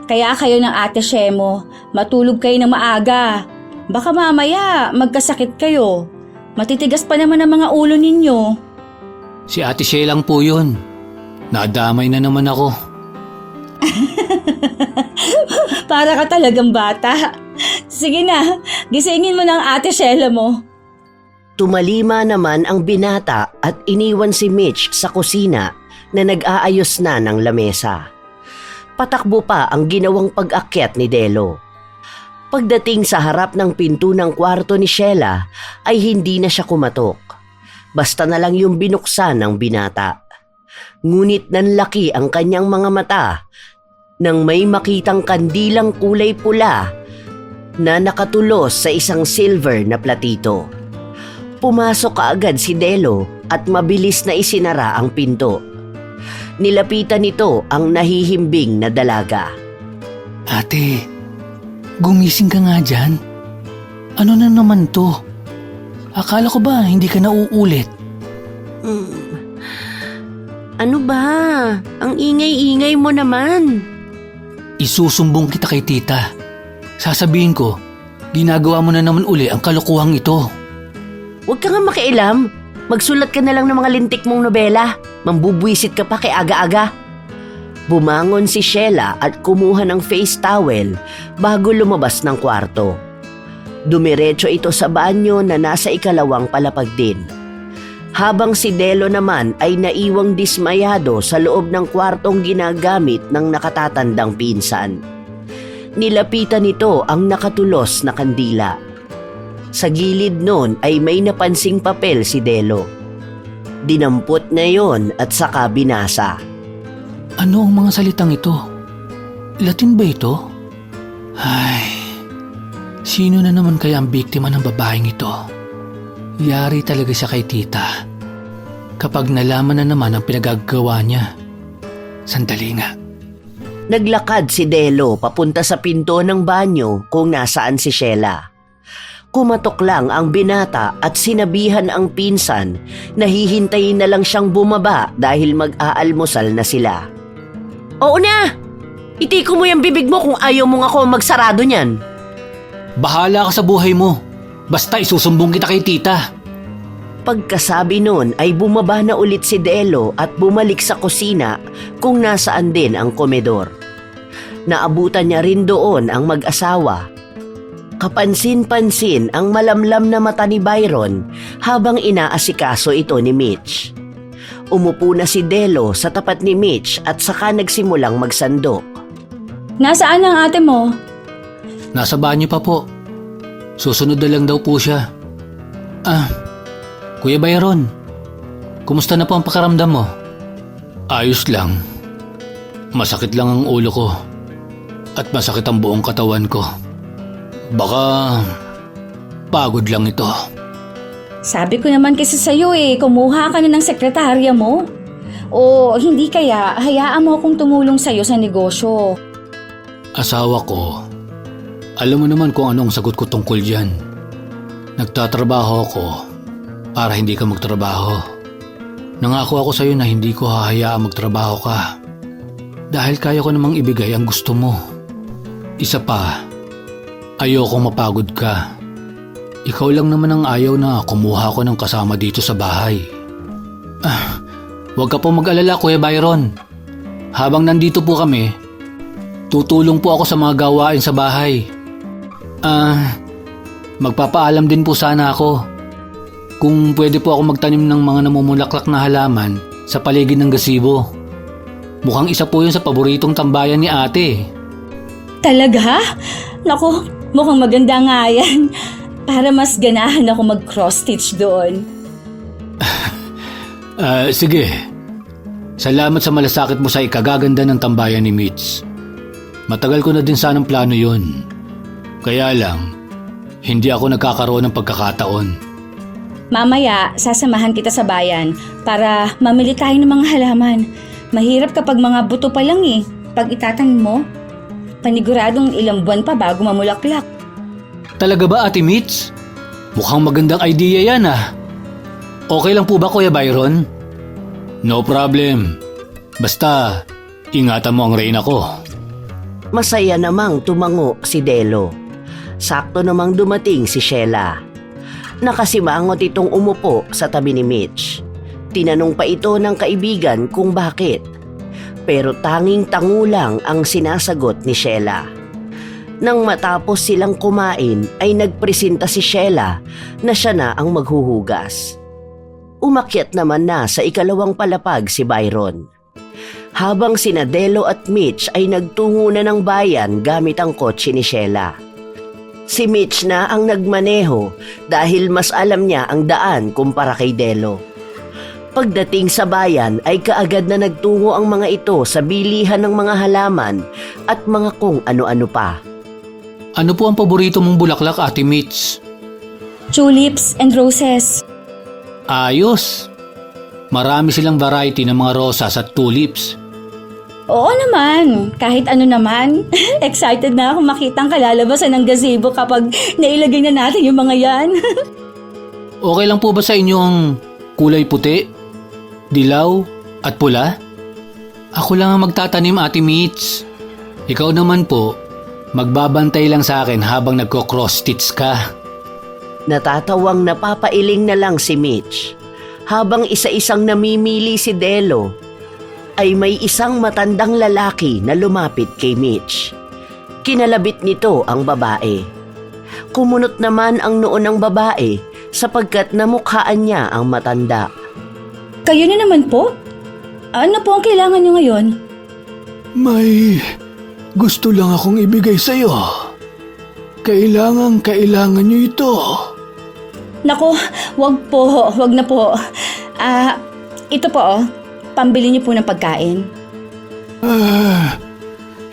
Kaya kayo ng ate Shemo, matulog kayo ng maaga. Baka mamaya magkasakit kayo. Matitigas pa naman ang mga ulo ninyo. Si Ate Shea lang po yun. Nadamay na naman ako. Para ka talagang bata. Sige na, gisingin mo ng ate Shela mo. Tumalima naman ang binata at iniwan si Mitch sa kusina na nag-aayos na ng lamesa. Patakbo pa ang ginawang pag-akyat ni Delo. Pagdating sa harap ng pinto ng kwarto ni Sheila ay hindi na siya kumatok. Basta na lang yung binuksan ng binata. Ngunit nanlaki ang kanyang mga mata nang may makitang kandilang kulay pula na nakatulos sa isang silver na platito. Pumasok kaagad si Delo at mabilis na isinara ang pinto. Nilapitan nito ang nahihimbing na dalaga. Ate, gumising ka nga dyan. Ano na naman to? Akala ko ba hindi ka na uulit? Ano ba? Ang ingay-ingay mo naman. Isusumbong kita kay tita. Sasabihin ko, ginagawa mo na naman uli ang kalokohang ito. Huwag ka nga makialam. Magsulat ka na lang ng mga lintik mong nobela. Mambubwisit ka pa kay aga-aga. Bumangon si Sheila at kumuha ng face towel bago lumabas ng kwarto. Dumiretso ito sa banyo na nasa ikalawang palapag din. Habang si Delo naman ay naiwang dismayado sa loob ng kwartong ginagamit ng nakatatandang pinsan. Nilapitan nito ang nakatulos na kandila. Sa gilid nun ay may napansing papel si Delo. Dinampot na yon at saka binasa. Ano ang mga salitang ito? Latin ba ito? Ay, sino na naman kaya ang biktima ng babaeng ito? Yari talaga siya kay tita. Kapag nalaman na naman ang pinagagawa niya. Sandali nga. Naglakad si Delo papunta sa pinto ng banyo kung nasaan si Sheila. Kumatok lang ang binata at sinabihan ang pinsan na hihintayin na lang siyang bumaba dahil mag-aalmusal na sila. Oo na! Itiko mo yung bibig mo kung ayaw mong ako magsarado niyan. Bahala ka sa buhay mo. Basta isusumbong kita kay tita. Pagkasabi nun ay bumaba na ulit si Delo at bumalik sa kusina kung nasaan din ang komedor. Naabutan niya rin doon ang mag-asawa. Kapansin-pansin ang malamlam na mata ni Byron habang inaasikaso ito ni Mitch. Umupo na si Delo sa tapat ni Mitch at saka nagsimulang magsandok. Nasaan ang ate mo? Nasa banyo pa po. Susunod na lang daw po siya. Kuya Byron, kumusta na po ang pakiramdam mo? Ayos lang. Masakit lang ang ulo ko. At masakit ang buong katawan ko. Baka pagod lang ito. Sabi ko naman kasi sa'yo kumuha ka na ng sekretarya mo. O hindi kaya, hayaan mo akong tumulong sa'yo sa negosyo. Asawa ko, alam mo naman kung anong sagot ko tungkol dyan. Nagtatrabaho ako para hindi ka magtrabaho. Nangako ako sa'yo na hindi ko hahayaang magtrabaho ka. Dahil kaya ko namang ibigay ang gusto mo. Isa pa, ayokong mapagod ka. Ikaw lang naman ang ayaw na kumuha ko ng kasama dito sa bahay. Huwag ka po mag-alala, Kuya Byron. Habang nandito po kami, tutulong po ako sa mga gawain sa bahay. Magpapaalam din po sana ako. Kung pwede po ako magtanim ng mga namumulaklak na halaman sa paligid ng gazebo. Mukhang isa po yun sa paboritong tambayan ni ate. Talaga? Naku, mukhang maganda nga yan. Para mas ganahan ako mag-cross-stitch doon. Sige. Salamat sa malasakit mo sa ikagaganda ng tambayan ni Mitch. Matagal ko na din sanang plano yun. Kaya lang, hindi ako nagkakaroon ng pagkakataon. Mamaya, sasamahan kita sa bayan para mamili tayo ng mga halaman. Mahirap kapag mga buto pa lang Pag itatanim mo, paniguradong ilang buwan pa bago mamulaklak. Talaga ba, Ate Mitch? Mukhang magandang idea yan Okay lang po ba, Kuya Byron? No problem. Basta, ingatan mo ang reyna ko. Masaya namang tumango si Delo. Sakto namang dumating si Sheila. Nakasimangot itong umupo sa tabi ni Mitch. Tinanong pa ito ng kaibigan kung bakit. Pero tanging tango lang ang sinasagot ni Sheila. Nang matapos silang kumain ay nagpresenta si Sheila na siya na ang maghuhugas. Umakyat naman na sa ikalawang palapag si Byron. Habang sina Delo at Mitch ay nagtungo na ng bayan gamit ang kotse ni Sheila. Si Mitch na ang nagmaneho dahil mas alam niya ang daan kumpara kay Delo. Pagdating sa bayan ay kaagad na nagtungo ang mga ito sa bilihan ng mga halaman at mga kung ano-ano pa. Ano po ang paborito mong bulaklak, Ate Mitch? Tulips and roses. Ayos! Marami silang variety ng mga rosas at tulips. Oo naman, kahit ano naman. Excited na ako makitang kalalabasan ng gazebo kapag nailagay na natin yung mga yan. Okay lang po ba sa inyong kulay puti, dilaw at pula? Ako lang ang magtatanim, Ate Mitch. Ikaw naman po, magbabantay lang sa akin habang nagko-cross-stitch ka. Natatawang napapailing na lang si Mitch. Habang isa-isang namimili si Delo, ay may isang matandang lalaki na lumapit kay Mitch. Kinalabit nito ang babae. Kumunot naman ang noo ng babae sapagkat namukhaan niya ang matanda. Kayo na naman po? Ano po ang kailangan nyo ngayon? May gusto lang akong ibigay sa'yo. Kailangan nyo ito. Naku, wag na po. Ito po pambili niyo po ng pagkain.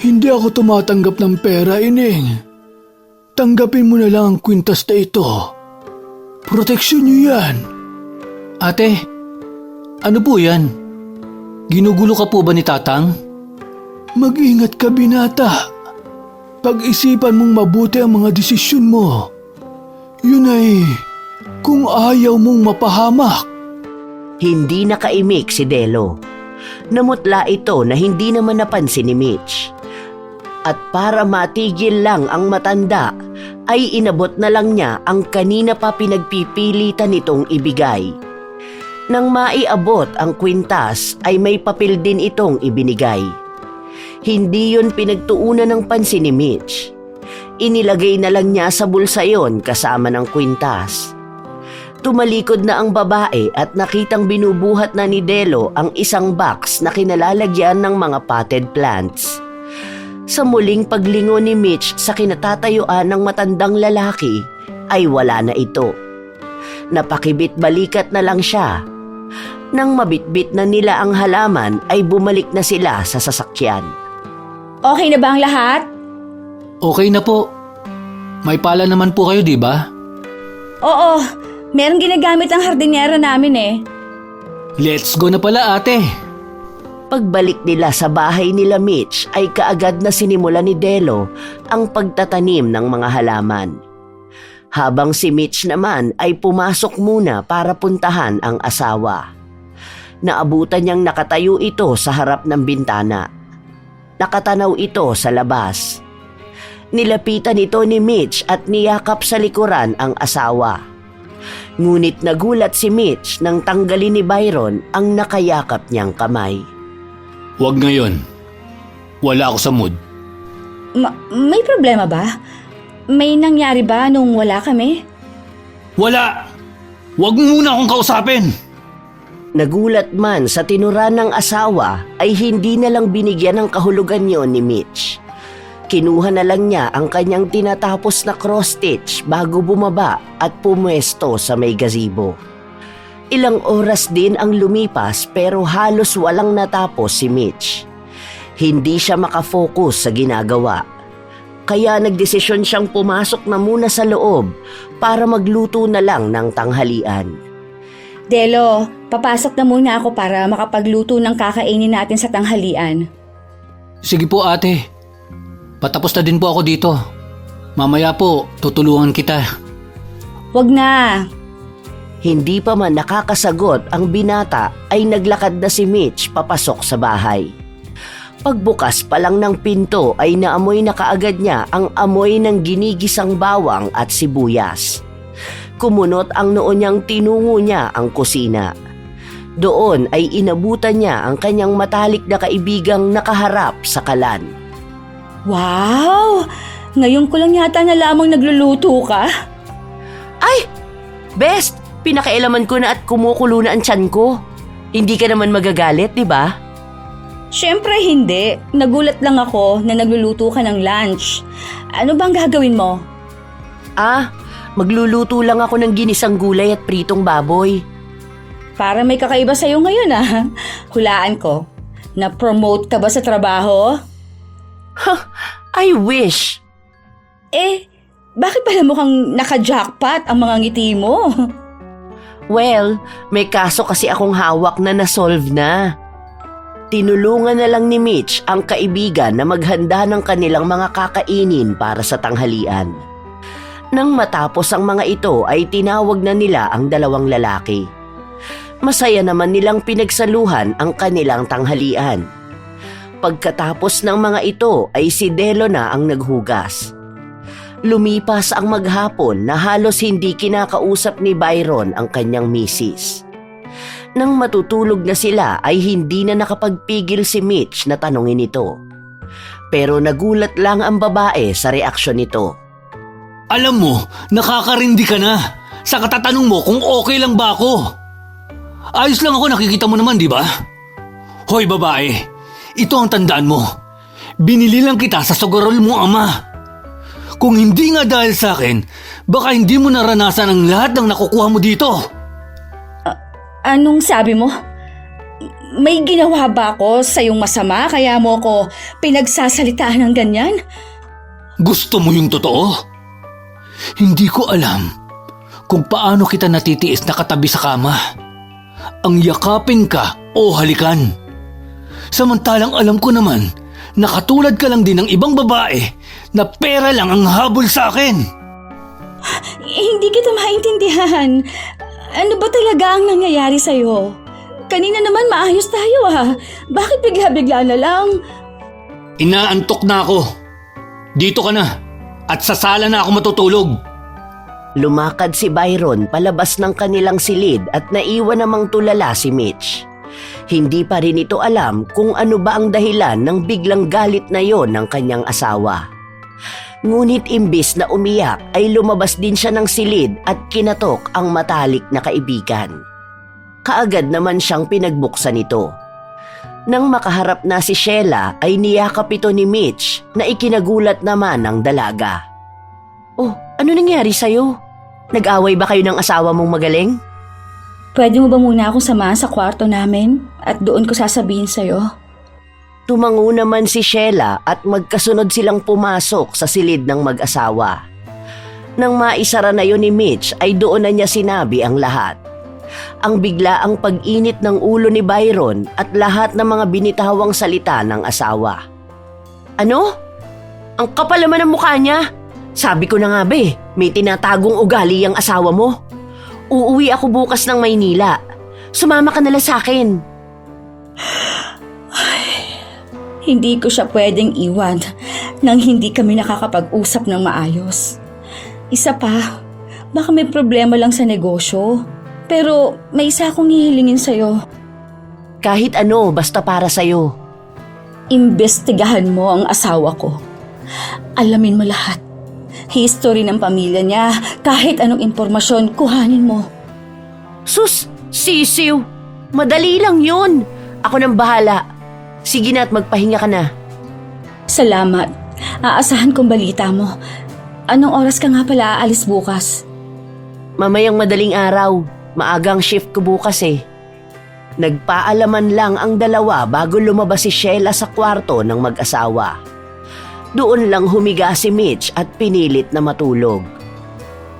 Hindi ako tumatanggap ng pera, Ining. Tanggapin mo na lang ang kwintas na ito. Proteksyon nyo yan. Ate, ano po yan? Ginugulo ka po ba ni Tatang? Mag-ingat ka, binata. Pag-isipan mong mabuti ang mga desisyon mo. Yun ay kung ayaw mong mapahamak. Hindi nakaimik si Delo. Namutla ito na hindi naman napansin ni Mitch. At para matigil lang ang matanda, ay inabot na lang niya ang kanina pa pinagpipilitan nitong ibigay. Nang maiabot ang kwintas ay may papel din itong ibinigay. Hindi yun pinagtuunan ng pansin ni Mitch. Inilagay na lang niya sa bulsa yon kasama ng kwintas. Tumalikod na ang babae at nakitang binubuhat na ni Delo ang isang box na kinalalagyan ng mga potted plants. Sa muling paglingon ni Mitch sa kinatatayuan ng matandang lalaki ay wala na ito. Napakibit-balikat na lang siya. Nang mabitbit na nila ang halaman ay bumalik na sila sa sasakyan. Okay na ba ang lahat? Okay na po. May pala naman po kayo, di ba? Oo, merong ginagamit ang hardinera namin eh. Let's go na pala, ate. Pagbalik nila sa bahay nila Mitch ay kaagad na sinimula ni Delo ang pagtatanim ng mga halaman. Habang si Mitch naman ay pumasok muna para puntahan ang asawa. Naabutan niyang nakatayo ito sa harap ng bintana. Nakatanaw ito sa labas. Nilapitan ito ni Mitch at niyakap sa likuran ang asawa. Ngunit nagulat si Mitch nang tanggalin ni Byron ang nakayakap niyang kamay. Huwag ngayon. Wala ako sa mood. May problema ba? May nangyari ba nung wala kami? Wala! Huwag mo muna akong kausapin! Nagulat man sa tinuran ng asawa ay hindi na lang binigyan ng kahulugan yon ni Mitch. Kinuha na lang niya ang kanyang tinatapos na cross-stitch bago bumaba at pumwesto sa may gazebo. Ilang oras din ang lumipas pero halos walang natapos si Mitch. Hindi siya makafocus sa ginagawa. Kaya nagdesisyon siyang pumasok na muna sa loob para magluto na lang ng tanghalian. Delo, papasok na muna ako para makapagluto ng kakainin natin sa tanghalian. Sige po, ate. Patapos na din po ako dito. Mamaya po, tutulungan kita. Wag na. Hindi pa man nakakasagot ang binata ay naglakad na si Mitch papasok sa bahay. Pagbukas pa lang ng pinto ay naamoy na kaagad niya ang amoy ng ginigisang bawang at sibuyas. Kumunot ang noo niyang tinungo niya ang kusina. Doon ay inabutan niya ang kanyang matalik na kaibigang nakaharap sa kalan. Wow! Ngayon ko lang yata na lamang nagluluto ka. Ay! Best! Pinakailaman ko na at kumukulo na ang tiyan ko. Hindi ka naman magagalit, di ba? Siyempre hindi. Nagulat lang ako na nagluluto ka ng lunch. Ano bang gagawin mo? Magluluto lang ako ng ginisang gulay at pritong baboy. Para may kakaiba sa'yo ngayon Hulaan ko. Na-promote ka ba sa trabaho? I wish! Bakit pala mukhang naka-jackpot ang mga ngiti mo? Well, may kaso kasi akong hawak na nasolve na. Tinulungan na lang ni Mitch ang kaibigan na maghanda ng kanilang mga kakainin para sa tanghalian. Nang matapos ang mga ito ay tinawag na nila ang dalawang lalaki. Masaya naman nilang pinagsaluhan ang kanilang tanghalian. Pagkatapos ng mga ito ay si Delo na ang naghugas. Lumipas ang maghapon na halos hindi kinakausap ni Byron ang kanyang misis. Nang matutulog na sila ay hindi na nakapagpigil si Mitch na tanungin ito. Pero nagulat lang ang babae sa reaksyon nito. Alam mo, nakakarindi ka na sa katatanong mo kung okay lang ba ako. Ayos lang ako, nakikita mo naman, di ba? Hoy babae, ito ang tandaan mo. Binili lang kita sa sugurol mo ama. Kung hindi nga dahil sa akin, baka hindi mo naranasan ang lahat ng nakukuha mo dito. Anong sabi mo? May ginawa ba ako sa iyong masama kaya mo ako pinagsasalitaan ng ganyan? Gusto mo yung totoo? Hindi ko alam kung paano kita natitiis na katabi sa kama. Ang yakapin ka o halikan. Samantalang alam ko naman na katulad ka lang din ng ibang babae na pera lang ang habol sa akin. Hindi kita maintindihan. Ano ba talaga ang nangyayari sa'yo? Kanina naman maayos tayo Bakit bigla-bigla na lang? Inaantok na ako. Dito ka na at sa sala na ako matutulog. Lumakad si Byron palabas ng kanilang silid at naiwan namang tulala si Mitch. Hindi pa rin ito alam kung ano ba ang dahilan ng biglang galit na yon ng kanyang asawa. Ngunit imbis na umiyak ay lumabas din siya ng silid at kinatok ang matalik na kaibigan. Kaagad naman siyang pinagbuksan nito. Nang makaharap na si Sheila ay niyakap ito ni Mitch na ikinagulat naman ng dalaga. "Oh, ano nangyari sa'yo? Nag-away ba kayo ng asawa mong magaling?" Pwede mo ba muna akong samahan sa kwarto namin at doon ko sasabihin sa'yo? Tumango naman si Sheila at magkasunod silang pumasok sa silid ng mag-asawa. Nang maisara na yun ni Mitch ay doon na niya sinabi ang lahat. Ang biglaang pag-init ng ulo ni Byron at lahat ng mga binitawang salita ng asawa. "Ano? Ang kapal naman ng mukha niya. Sabi ko na nga ba may tinatagong ugali ang asawa mo. Uuwi ako bukas ng Maynila. Sumama ka nala sa akin." Hindi ko siya pwedeng iwan nang hindi kami nakakapag-usap ng maayos. Isa pa, baka may problema lang sa negosyo. Pero may isa akong hihilingin sa'yo. "Kahit ano, basta para sa'yo." Imbestigahan mo ang asawa ko. Alamin mo lahat. History ng pamilya niya, kahit anong impormasyon, kuhanin mo. "Sus, sisiw. Madali lang yun. Ako nang bahala. Sige na at magpahinga ka na." Salamat. Aasahan kong balita mo. Anong oras ka nga pala aalis bukas? "Mamayang madaling araw. Maagang shift ko bukas eh." Nagpaalaman lang ang dalawa bago lumabas si Sheila sa kwarto ng mag-asawa. Doon lang humiga si Mitch at pinilit na matulog.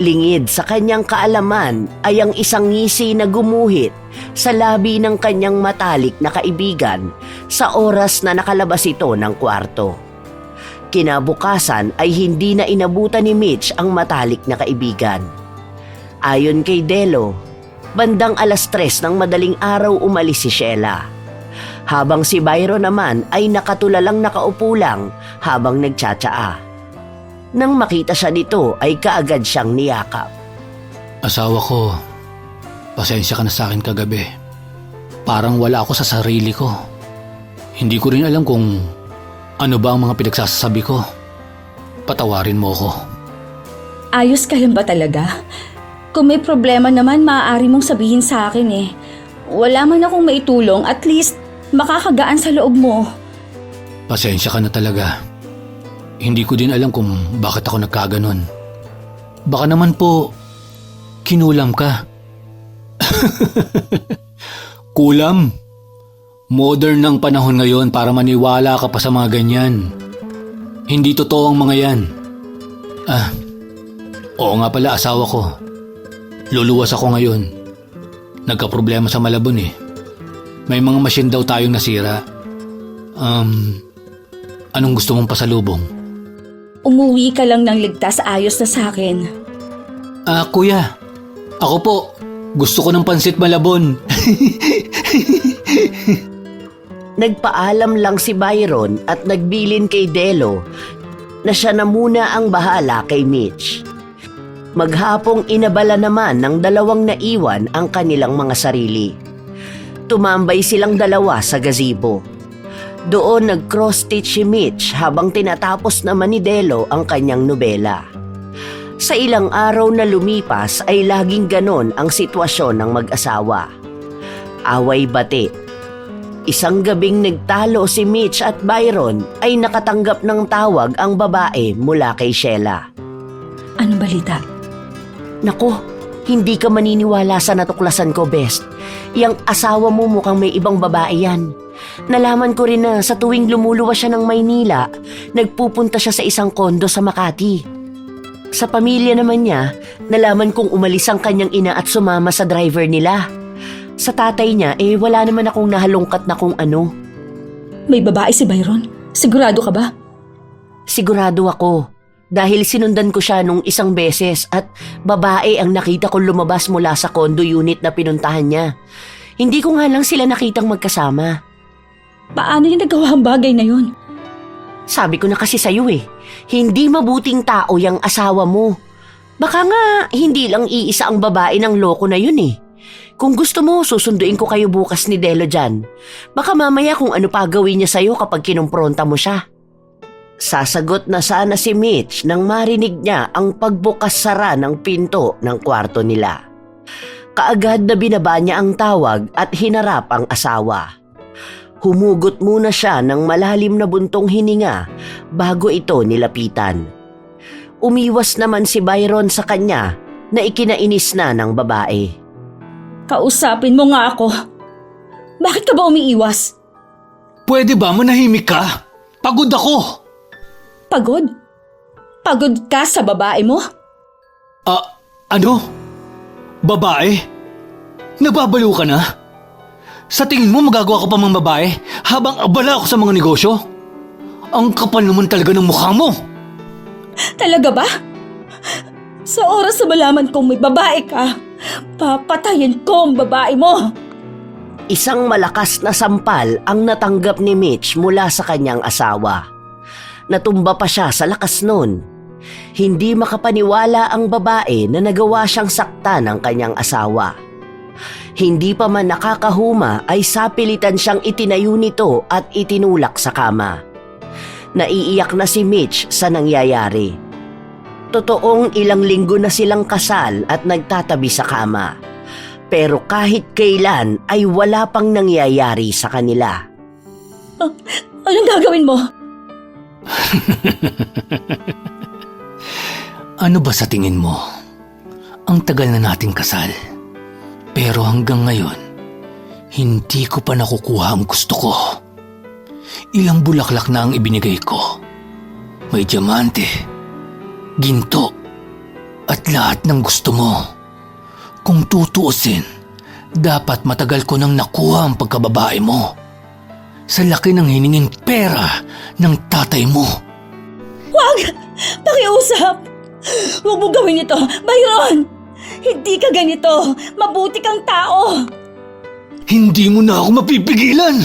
Lingid sa kanyang kaalaman ay ang isang ngisi na gumuhit sa labi ng kanyang matalik na kaibigan sa oras na nakalabas ito ng kwarto. Kinabukasan ay hindi na inabutan ni Mitch ang matalik na kaibigan. Ayon kay Delo, bandang 3:00 ng madaling araw umalis si Sheila. Habang si Byron naman ay nakatulalang nakaupo lang habang nagtsatsaa. Nang makita siya nito ay kaagad siyang niyakap. Asawa ko, pasensya ka na sa akin kagabi. Parang wala ako sa sarili ko. Hindi ko rin alam kung ano ba ang mga pinagsasabi ko. Patawarin mo ko. Ayos ka lang ba talaga? Kung may problema naman, maaari mong sabihin sa akin eh. Wala man akong maitulong, at least makakagaan sa loob mo. Pasensya ka na talaga. Hindi ko din alam kung bakit ako nagkaganon. Baka naman po, kinulam ka. Kulam? Modern ng panahon ngayon para maniwala ka pa sa mga ganyan. Hindi totoo ang mga yan. Oo nga pala, asawa ko. Luluwas ako ngayon. Nagka-problema sa Malabon eh. May mga machine daw tayong nasira. Anong gusto mong pasalubong? Umuwi ka lang ng ligtas, ayos na sa akin. Kuya. Ako po. Gusto ko ng pansit Malabon. Nagpaalam lang si Byron at nagbilin kay Delo na siya na muna ang bahala kay Mitch. Maghapong inabala naman ng dalawang naiwan ang kanilang mga sarili. Tumambay silang dalawa sa gazebo. Doon nag-cross-stitch si Mitch habang tinatapos naman ni Delo ang kanyang nobela. Sa ilang araw na lumipas ay laging ganon ang sitwasyon ng mag-asawa. Away-bati. Isang gabing nagtalo si Mitch at Byron ay nakatanggap ng tawag ang babae mula kay Sheila. Anong balita? Nako, hindi ka maniniwala sa natuklasan ko, Best. Yang asawa mo mukhang may ibang babae yan. Nalaman ko rin na sa tuwing lumuluwas siya ng Maynila, nagpupunta siya sa isang kondo sa Makati. Sa pamilya naman niya, nalaman kong umalis ang kanyang ina at sumama sa driver nila. Sa tatay niya, wala naman akong nahalungkat na kung ano. May babae si Byron? Sigurado ka ba? Sigurado ako. Dahil sinundan ko siya nung isang beses at babae ang nakita ko lumabas mula sa condo unit na pinuntahan niya. Hindi ko nga lang sila nakitang magkasama. Paano niya nagawa ang bagay na yun? Sabi ko na kasi sa'yo hindi mabuting tao yung asawa mo. Baka nga hindi lang iisa ang babae ng loko na yun eh. Kung gusto mo, susunduin ko kayo bukas ni Delo dyan. Baka mamaya kung ano pa gawin niya sa'yo kapag kinumpronta mo siya. Sasagot na sana si Mitch nang marinig niya ang pagbukas-sara ng pinto ng kwarto nila. Kaagad na binaba niya ang tawag at hinarap ang asawa. Humugot muna siya ng malalim na buntong hininga bago ito nilapitan. Umiwas naman si Byron sa kanya na ikinainis na ng babae. Kausapin mo nga ako. Bakit ka ba umiiwas? Pwede ba manahimik ka? Pagod ako! Pagod? Pagod ka sa babae mo? Ano? Babae? Nababaliw ka na? Sa tingin mo magagawa ko pa mang babae habang abala ako sa mga negosyo? Ang kapal naman talaga ng mukha mo! Talaga ba? Sa oras na malaman kong may babae ka, papatayin ko ang babae mo! Isang malakas na sampal ang natanggap ni Mitch mula sa kanyang asawa. Natumba pa siya sa lakas nun. Hindi makapaniwala ang babae na nagawa siyang saktan ng kanyang asawa. Hindi pa man nakakahuma ay sapilitan siyang itinayo nito at itinulak sa kama. Naiiyak na si Mitch sa nangyayari. Totoong ilang linggo na silang kasal at nagtatabi sa kama. Pero kahit kailan ay wala pang nangyayari sa kanila. Anong gagawin mo? Ano ba sa tingin mo? Ang tagal na nating kasal. Pero hanggang ngayon, hindi ko pa nakukuha ang gusto ko. Ilang bulaklak na ang ibinigay ko. May diamante, ginto, at lahat ng gusto mo. Kung tutuusin, dapat matagal ko nang nakuha ang pagkababae mo. Sa laki ng hininging pera ng tatay mo. Huwag! Pakiusap! Huwag mo gawin ito! Byron! Hindi ka ganito! Mabuti kang tao! Hindi mo na ako mapipigilan!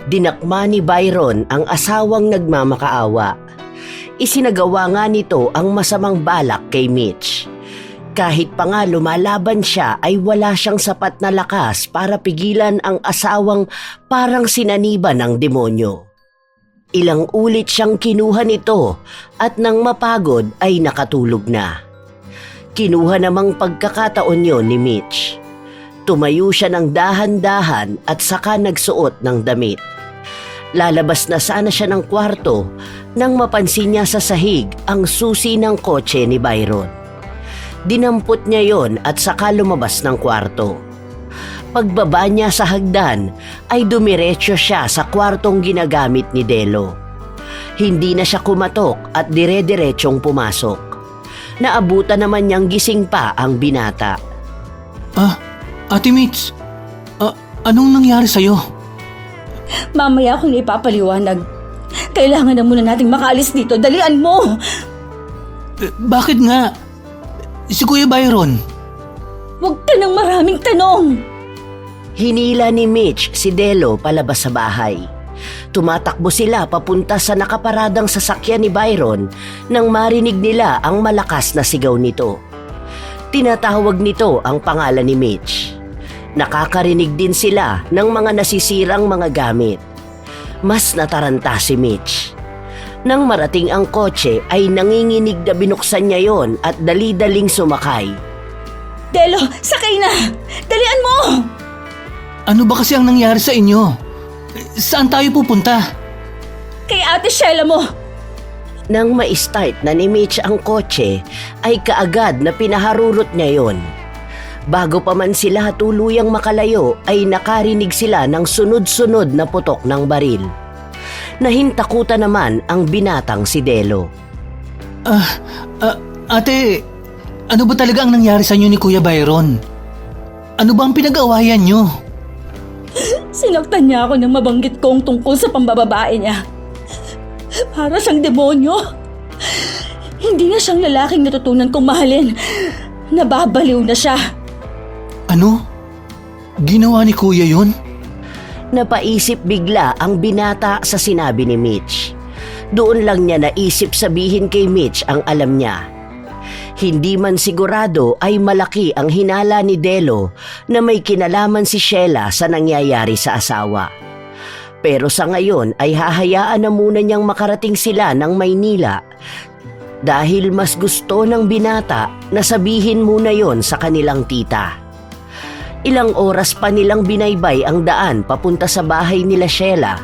Dinakma ni Byron ang asawang nagmamakaawa. Isinagawa nga nito ang masamang balak kay Mitch. Kahit pa nga lumalaban siya ay wala siyang sapat na lakas para pigilan ang asawang parang sinaniban ng demonyo. Ilang ulit siyang kinuha nito at nang mapagod ay nakatulog na. Kinuha namang pagkakataon yon ni Mitch. Tumayo siya ng dahan-dahan at saka nagsuot ng damit. Lalabas na sana siya ng kwarto nang mapansin niya sa sahig ang susi ng kotse ni Byron. Dinampot niya yon at saka lumabas ng kwarto. Pagbaba niya sa hagdan ay dumiretso siya sa kwartong ginagamit ni Delo. Hindi na siya kumatok at dire-diretsong pumasok. Naabutan naman niyang gising pa ang binata. Ate Mitch, anong nangyari sa'yo? Mamaya akong ipapaliwanag. Kailangan na muna nating makaalis dito. Dalian mo! Bakit nga? Si Kuya Byron. Huwag ka ng maraming tanong! Hinila ni Mitch si Delo palabas sa bahay. Tumatakbo sila papunta sa nakaparadang sasakyan ni Byron nang marinig nila ang malakas na sigaw nito. Tinatawag nito ang pangalan ni Mitch. Nakakarinig din sila ng mga nasisirang mga gamit. Mas nataranta si Mitch. Nang marating ang kotse ay nanginginig na binuksan niya yon at dali-daling sumakay. Delo, sakay na! Dalian mo! Ano ba kasi ang nangyari sa inyo? Saan tayo pupunta? Kay Ate Sheila mo! Nang ma-start na ni Mitch ang kotse ay kaagad na pinaharurot niya yon. Bago pa man sila tuluyang makalayo ay nakarinig sila ng sunod-sunod na putok ng baril. Nahintakutan naman ang binatang si Delo. Ate, ano ba talaga ang nangyari sa inyo ni Kuya Byron? Ano ba ang pinag-awayan nyo? Sinaktan niya ako nang mabanggit kong tungkol sa pambababae niya. Para siyang demonyo. Hindi na siyang lalaking natutunan kong mahalin. Nababaliw na siya. Ano? Ginawa ni Kuya yun? Napaisip bigla ang binata sa sinabi ni Mitch. Doon lang niya naisip sabihin kay Mitch ang alam niya. Hindi man sigurado ay malaki ang hinala ni Delo na may kinalaman si Sheila sa nangyayari sa asawa. Pero sa ngayon ay hahayaan na muna niyang makarating sila ng Maynila dahil mas gusto ng binata na sabihin muna yon sa kanilang tita. Ilang oras pa nilang binaybay ang daan papunta sa bahay nila Sheila.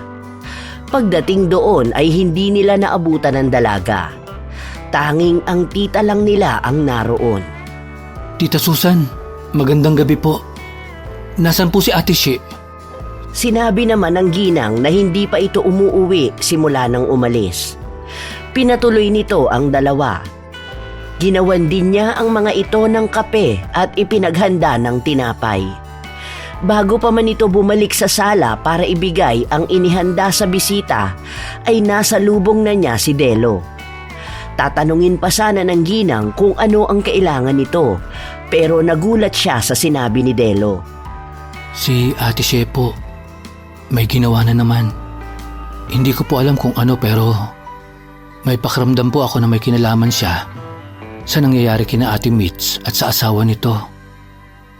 Pagdating doon ay hindi nila naabutan ng dalaga. Tanging ang tita lang nila ang naroon. Tita Susan, magandang gabi po. Nasaan po si Ate She? Sinabi naman ng ginang na hindi pa ito umuuwi simula nang umalis. Pinatuloy nito ang dalawa. Ginawan din niya ang mga ito ng kape at ipinaghanda ng tinapay. Bago pa man ito bumalik sa sala para ibigay ang inihanda sa bisita, ay nasa lubong na niya si Delo. Tatanungin pa sana ng ginang kung ano ang kailangan nito, pero nagulat siya sa sinabi ni Delo. Si Ate She po, may ginawa na naman. Hindi ko po alam kung ano pero may pakiramdam po ako na may kinalaman siya sa nangyayari kina Ate Mitch at sa asawa nito.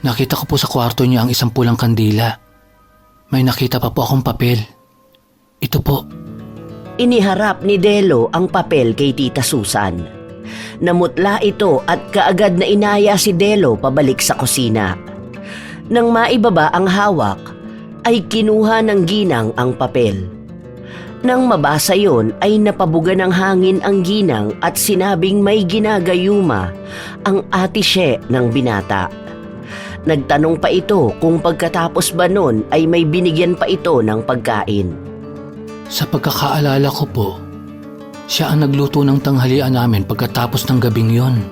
Nakita ko po sa kwarto niya ang isang pulang kandila. May nakita pa po akong papel. Ito po. Iniharap ni Delo ang papel kay Tita Susan. Namutla ito at kaagad na inaya si Delo pabalik sa kusina. Nang maibaba ang hawak, ay kinuha ng ginang ang papel. Nang mabasa yon ay napabuga ng hangin ang ginang at sinabing may ginagayuma ang Ate She ng binata. Nagtanong pa ito kung pagkatapos ba nun ay may binigyan pa ito ng pagkain. Sa pagkakaalala ko po, siya ang nagluto ng tanghalian namin pagkatapos ng gabing yon.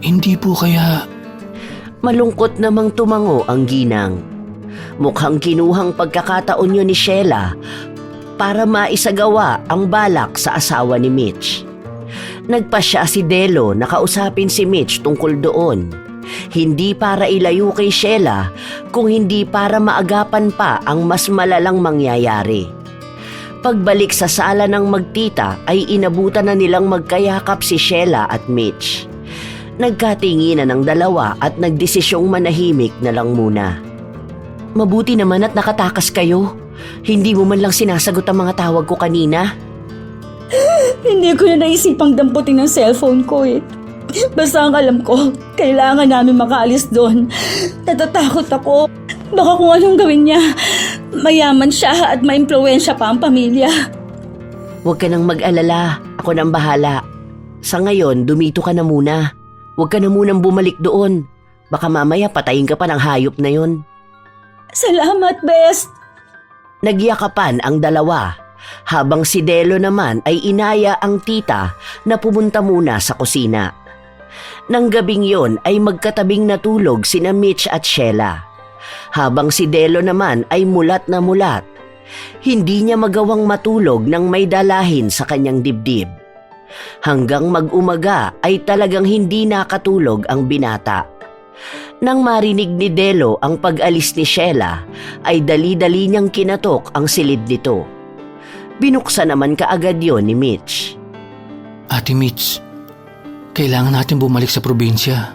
Hindi po kaya... Malungkot namang tumango ang ginang. Mukhang kinuhang pagkakataon yun ni Sheila para maisagawa ang balak sa asawa ni Mitch. Nagpasya si Delo na kausapin si Mitch tungkol doon. Hindi para ilayo kay Sheila, kung hindi para maagapan pa ang mas malalang mangyayari. Pagbalik sa sala ng magtita ay inabutan na nilang magkayakap si Sheila at Mitch. Nagkatinginan ang dalawa at nagdesisyong manahimik na lang muna. Mabuti naman at nakatakas kayo. Hindi mo man lang sinasagot ang mga tawag ko kanina. Hindi ko na naisipang damputin ang cellphone ko eh. Basta ang alam ko, kailangan namin makaalis doon. Natatakot ako. Baka kung anong gawin niya, mayaman siya at maimpluwensya pa ang pamilya. Huwag ka nang mag-alala. Ako nang bahala. Sa ngayon, dumito ka na muna. Huwag ka na munang bumalik doon. Baka mamaya patayin ka pa ng hayop na yon. Salamat, Best! Nagyakapan ang dalawa, habang si Delo naman ay inaya ang tita na pumunta muna sa kusina. Nang gabing yon ay magkatabing natulog sina Mitch at Sheila, habang si Delo naman ay mulat na mulat. Hindi niya magawang matulog nang may dalahin sa kanyang dibdib. Hanggang mag-umaga ay talagang hindi nakatulog ang binata. Nang marinig ni Delo ang pag-alis ni Sheila, ay dali-dali niyang kinatok ang silid nito. Binuksan naman kaagad yon ni Mitch. Ate Mitch, kailangan natin bumalik sa probinsya.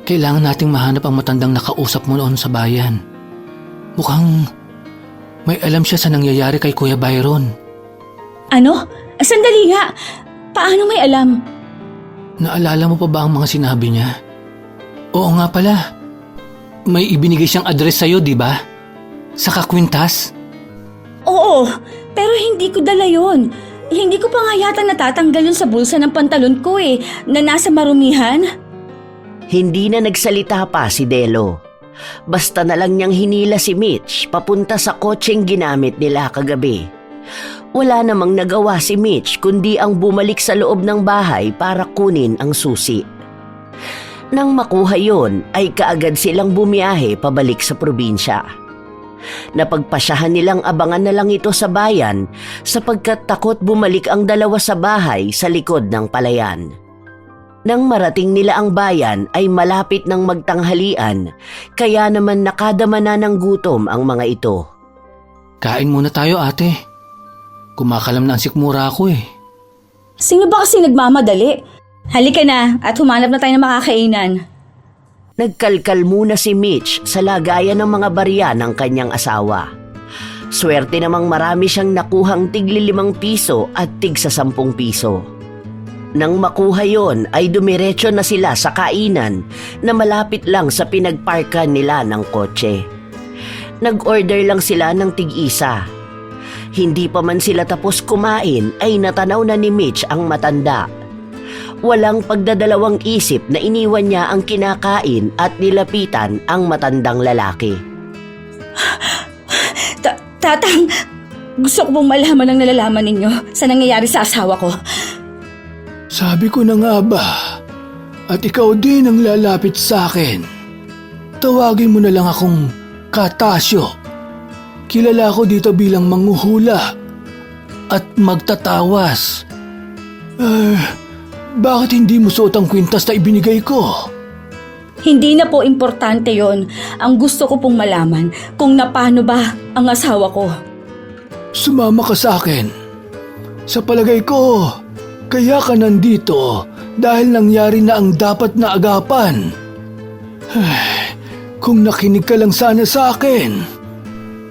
Kailangan nating mahanap ang matandang nakausap mo noon sa bayan. Mukhang may alam siya sa nangyayari kay Kuya Byron. Ano? Sandali nga! Paano may alam? Naalala mo pa ba ang mga sinabi niya? Oo nga pala. May ibinigay siyang address sa'yo, di ba? Sa kakwintas? Oo, pero hindi ko dala yun. Hindi ko pa nga yata natatanggal yun sa bulsa ng pantalon ko eh, na nasa marumihan. Hindi na nagsalita pa si Delo. Basta na lang niyang hinila si Mitch papunta sa kotseng ginamit nila kagabi. Wala namang nagawa si Mitch kundi ang bumalik sa loob ng bahay para kunin ang susi. Nang makuha yon ay kaagad silang bumiyahe pabalik sa probinsya. Napagpasyahan nilang abangan na lang ito sa bayan sapagkat takot bumalik ang dalawa sa bahay sa likod ng palayan. Nang marating nila ang bayan ay malapit ng magtanghalian, kaya naman nakadama na ng gutom ang mga ito. Kain muna tayo, ate. Kumakalam na ang sikmura ako eh. Sino ba kasi nagmamadali? Halika na at humanap na tayo ng makakainan. Nagkalkal muna si Mitch sa lagayan ng mga barya ng kanyang asawa. Swerte namang marami siyang nakuhang tig-5 piso at tig-10 piso. Nang makuha yon ay dumiretso na sila sa kainan na malapit lang sa pinagparkan nila ng kotse. Nag-order lang sila ng tig-isa. Hindi pa man sila tapos kumain ay natanaw na ni Mitch ang matanda. Walang pagdadalawang isip na iniwan niya ang kinakain at nilapitan ang matandang lalaki. Tatang, gusto ko pong malaman ang nalalaman ninyo sa nangyayari sa asawa ko. Sabi ko na nga ba, at ikaw din ang lalapit sa akin. Tawagin mo na lang akong Katasyo. Kilala ko dito bilang manghuhula at magtatawas. Bakit hindi mo suot ang kwintas na ibinigay ko? Hindi na po importante yon. Ang gusto ko pong malaman kung napano ba ang asawa ko. Sumama ka sa akin. Sa palagay ko, kaya ka nandito dahil nangyari na ang dapat na agapan. Kung nakinig ka lang sana sa akin.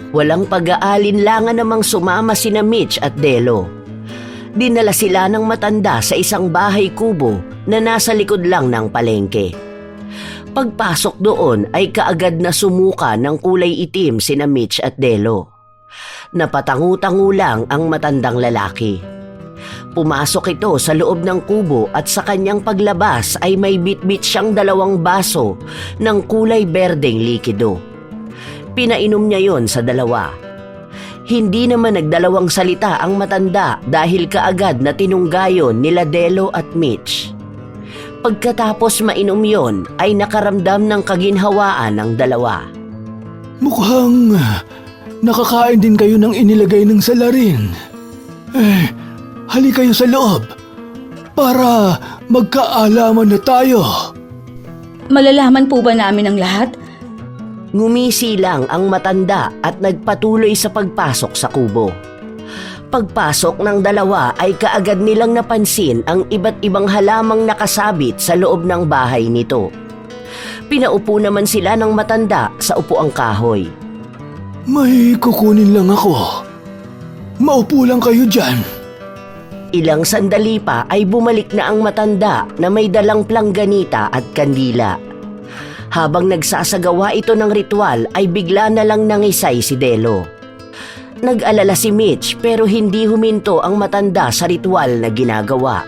Walang pag-aalinlangan namang sumama sina Mitch at Delo. Dinala sila ng matanda sa isang bahay kubo na nasa likod lang ng palengke. Pagpasok doon ay kaagad na sumuka ng kulay itim sina Mitch at Delo. Napatangu-tangu lang ang matandang lalaki. Pumasok ito sa loob ng kubo at sa kanyang paglabas ay may bitbit siyang 2 baso ng kulay berdeng likido. Pinainom niya yon sa 2. Hindi naman nagdalawang salita ang matanda dahil kaagad na tinunggayon nila Delo at Mitch. Pagkatapos mainom yon ay nakaramdam ng kaginhawaan ng 2. Mukhang nakakain din kayo ng inilagay ng salarin. Hali kayo sa loob para magkaalaman na tayo. Malalaman po ba namin ang lahat? Ngumisi lang ang matanda at nagpatuloy sa pagpasok sa kubo. Pagpasok ng 2 ay kaagad nilang napansin ang iba't ibang halamang nakasabit sa loob ng bahay nito. Pinaupo naman sila ng matanda sa upuang kahoy. May kukunin lang ako. Maupo lang kayo dyan. Ilang sandali pa ay bumalik na ang matanda na may dalang plangganita at kandila. Habang nagsasagawa ito ng ritual ay bigla na lang nangisay si Delo. Nag-alala si Mitch pero hindi huminto ang matanda sa ritual na ginagawa.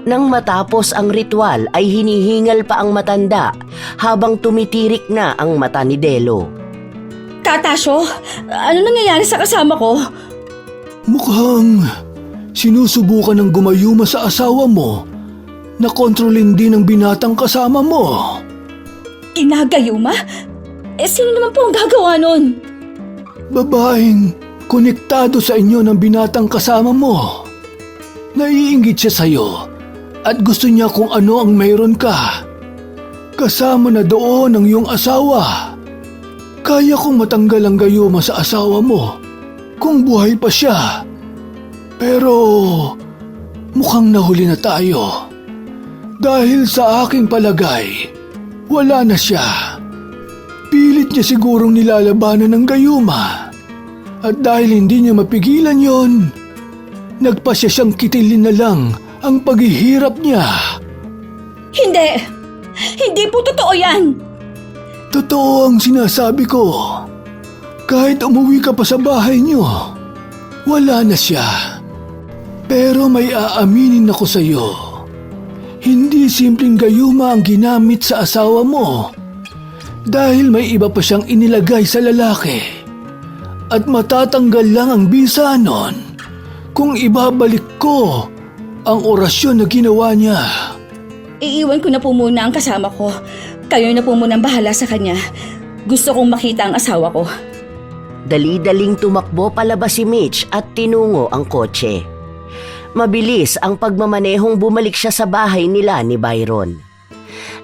Nang matapos ang ritual ay hinihingal pa ang matanda habang tumitirik na ang mata ni Delo. Tatasyo, ano nangyayari sa kasama ko? Mukhang sinusubukan ng gumayuma sa asawa mo na kontrolin din ang binatang kasama mo. Ginagayuma? Sino naman po ang gagawa nun? Babaeng konektado sa inyo ng binatang kasama mo. Naiinggit siya sa'yo at gusto niya kung ano ang mayroon ka. Kasama na doon ang iyong asawa. Kaya kong matanggal ang gayuma sa asawa mo kung buhay pa siya. Pero mukhang nahuli na tayo. Dahil sa aking palagay, wala na siya. Pilit niya sigurong nilalabanan ng gayuma. At dahil hindi niya mapigilan yon, nagpasya siyang kitilin na lang ang paghihirap niya. Hindi! Hindi po totoo yan! Totoo ang sinasabi ko. Kahit umuwi ka pa sa bahay niyo, wala na siya. Pero may aaminin ako sa iyo. Hindi simpleng gayuma ang ginamit sa asawa mo. Dahil may iba pa siyang inilagay sa lalaki. At matatanggal lang ang bisa nun kung ibabalik ko ang orasyon na ginawa niya. Iiwan ko na po muna ang kasama ko. Kayo na po muna ang bahala sa kanya. Gusto kong makita ang asawa ko. Dali-daling tumakbo palabas si Mitch at tinungo ang kotse. Mabilis ang pagmamanehong bumalik siya sa bahay nila ni Byron.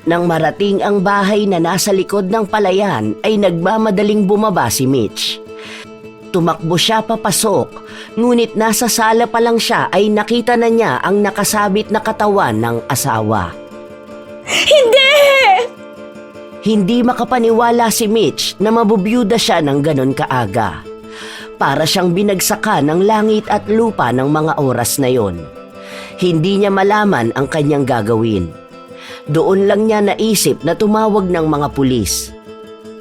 Nang marating ang bahay na nasa likod ng palayan ay nagmamadaling bumaba si Mitch. Tumakbo siya papasok, ngunit nasa sala pa lang siya ay nakita na niya ang nakasabit na katawan ng asawa. Hindi! Hindi makapaniwala si Mitch na mabubiyuda siya ng ganon kaaga. Para siyang binagsakan ng langit at lupa ng mga oras na yon. Hindi niya malaman ang kanyang gagawin. Doon lang niya naisip na tumawag ng mga pulis.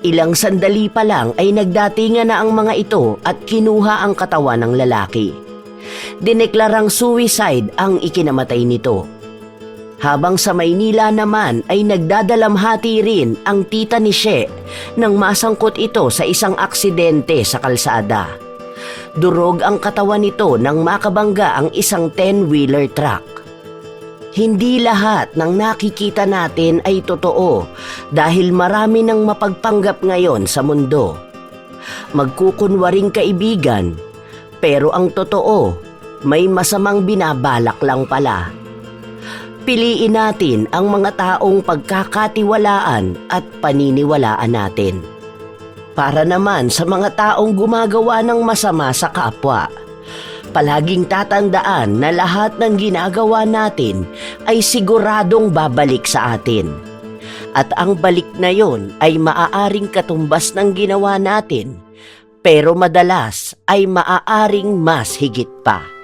Ilang sandali pa lang ay nagdatingan na ang mga ito at kinuha ang katawan ng lalaki. Dineklarang suicide ang ikinamatay nito. Habang sa Maynila naman ay nagdadalamhati rin ang tita ni She nang masangkot ito sa isang aksidente sa kalsada. Durog ang katawan nito nang makabangga ang isang 10-wheeler truck. Hindi lahat ng nakikita natin ay totoo dahil marami nang mapagpanggap ngayon sa mundo. Magkukunwaring kaibigan, pero ang totoo, may masamang binabalak lang pala. Piliin natin ang mga taong pagkakatiwalaan at paniniwalaan natin. Para naman sa mga taong gumagawa ng masama sa kapwa, palaging tatandaan na lahat ng ginagawa natin ay siguradong babalik sa atin. At ang balik na yon ay maaaring katumbas ng ginawa natin, pero madalas ay maaaring mas higit pa.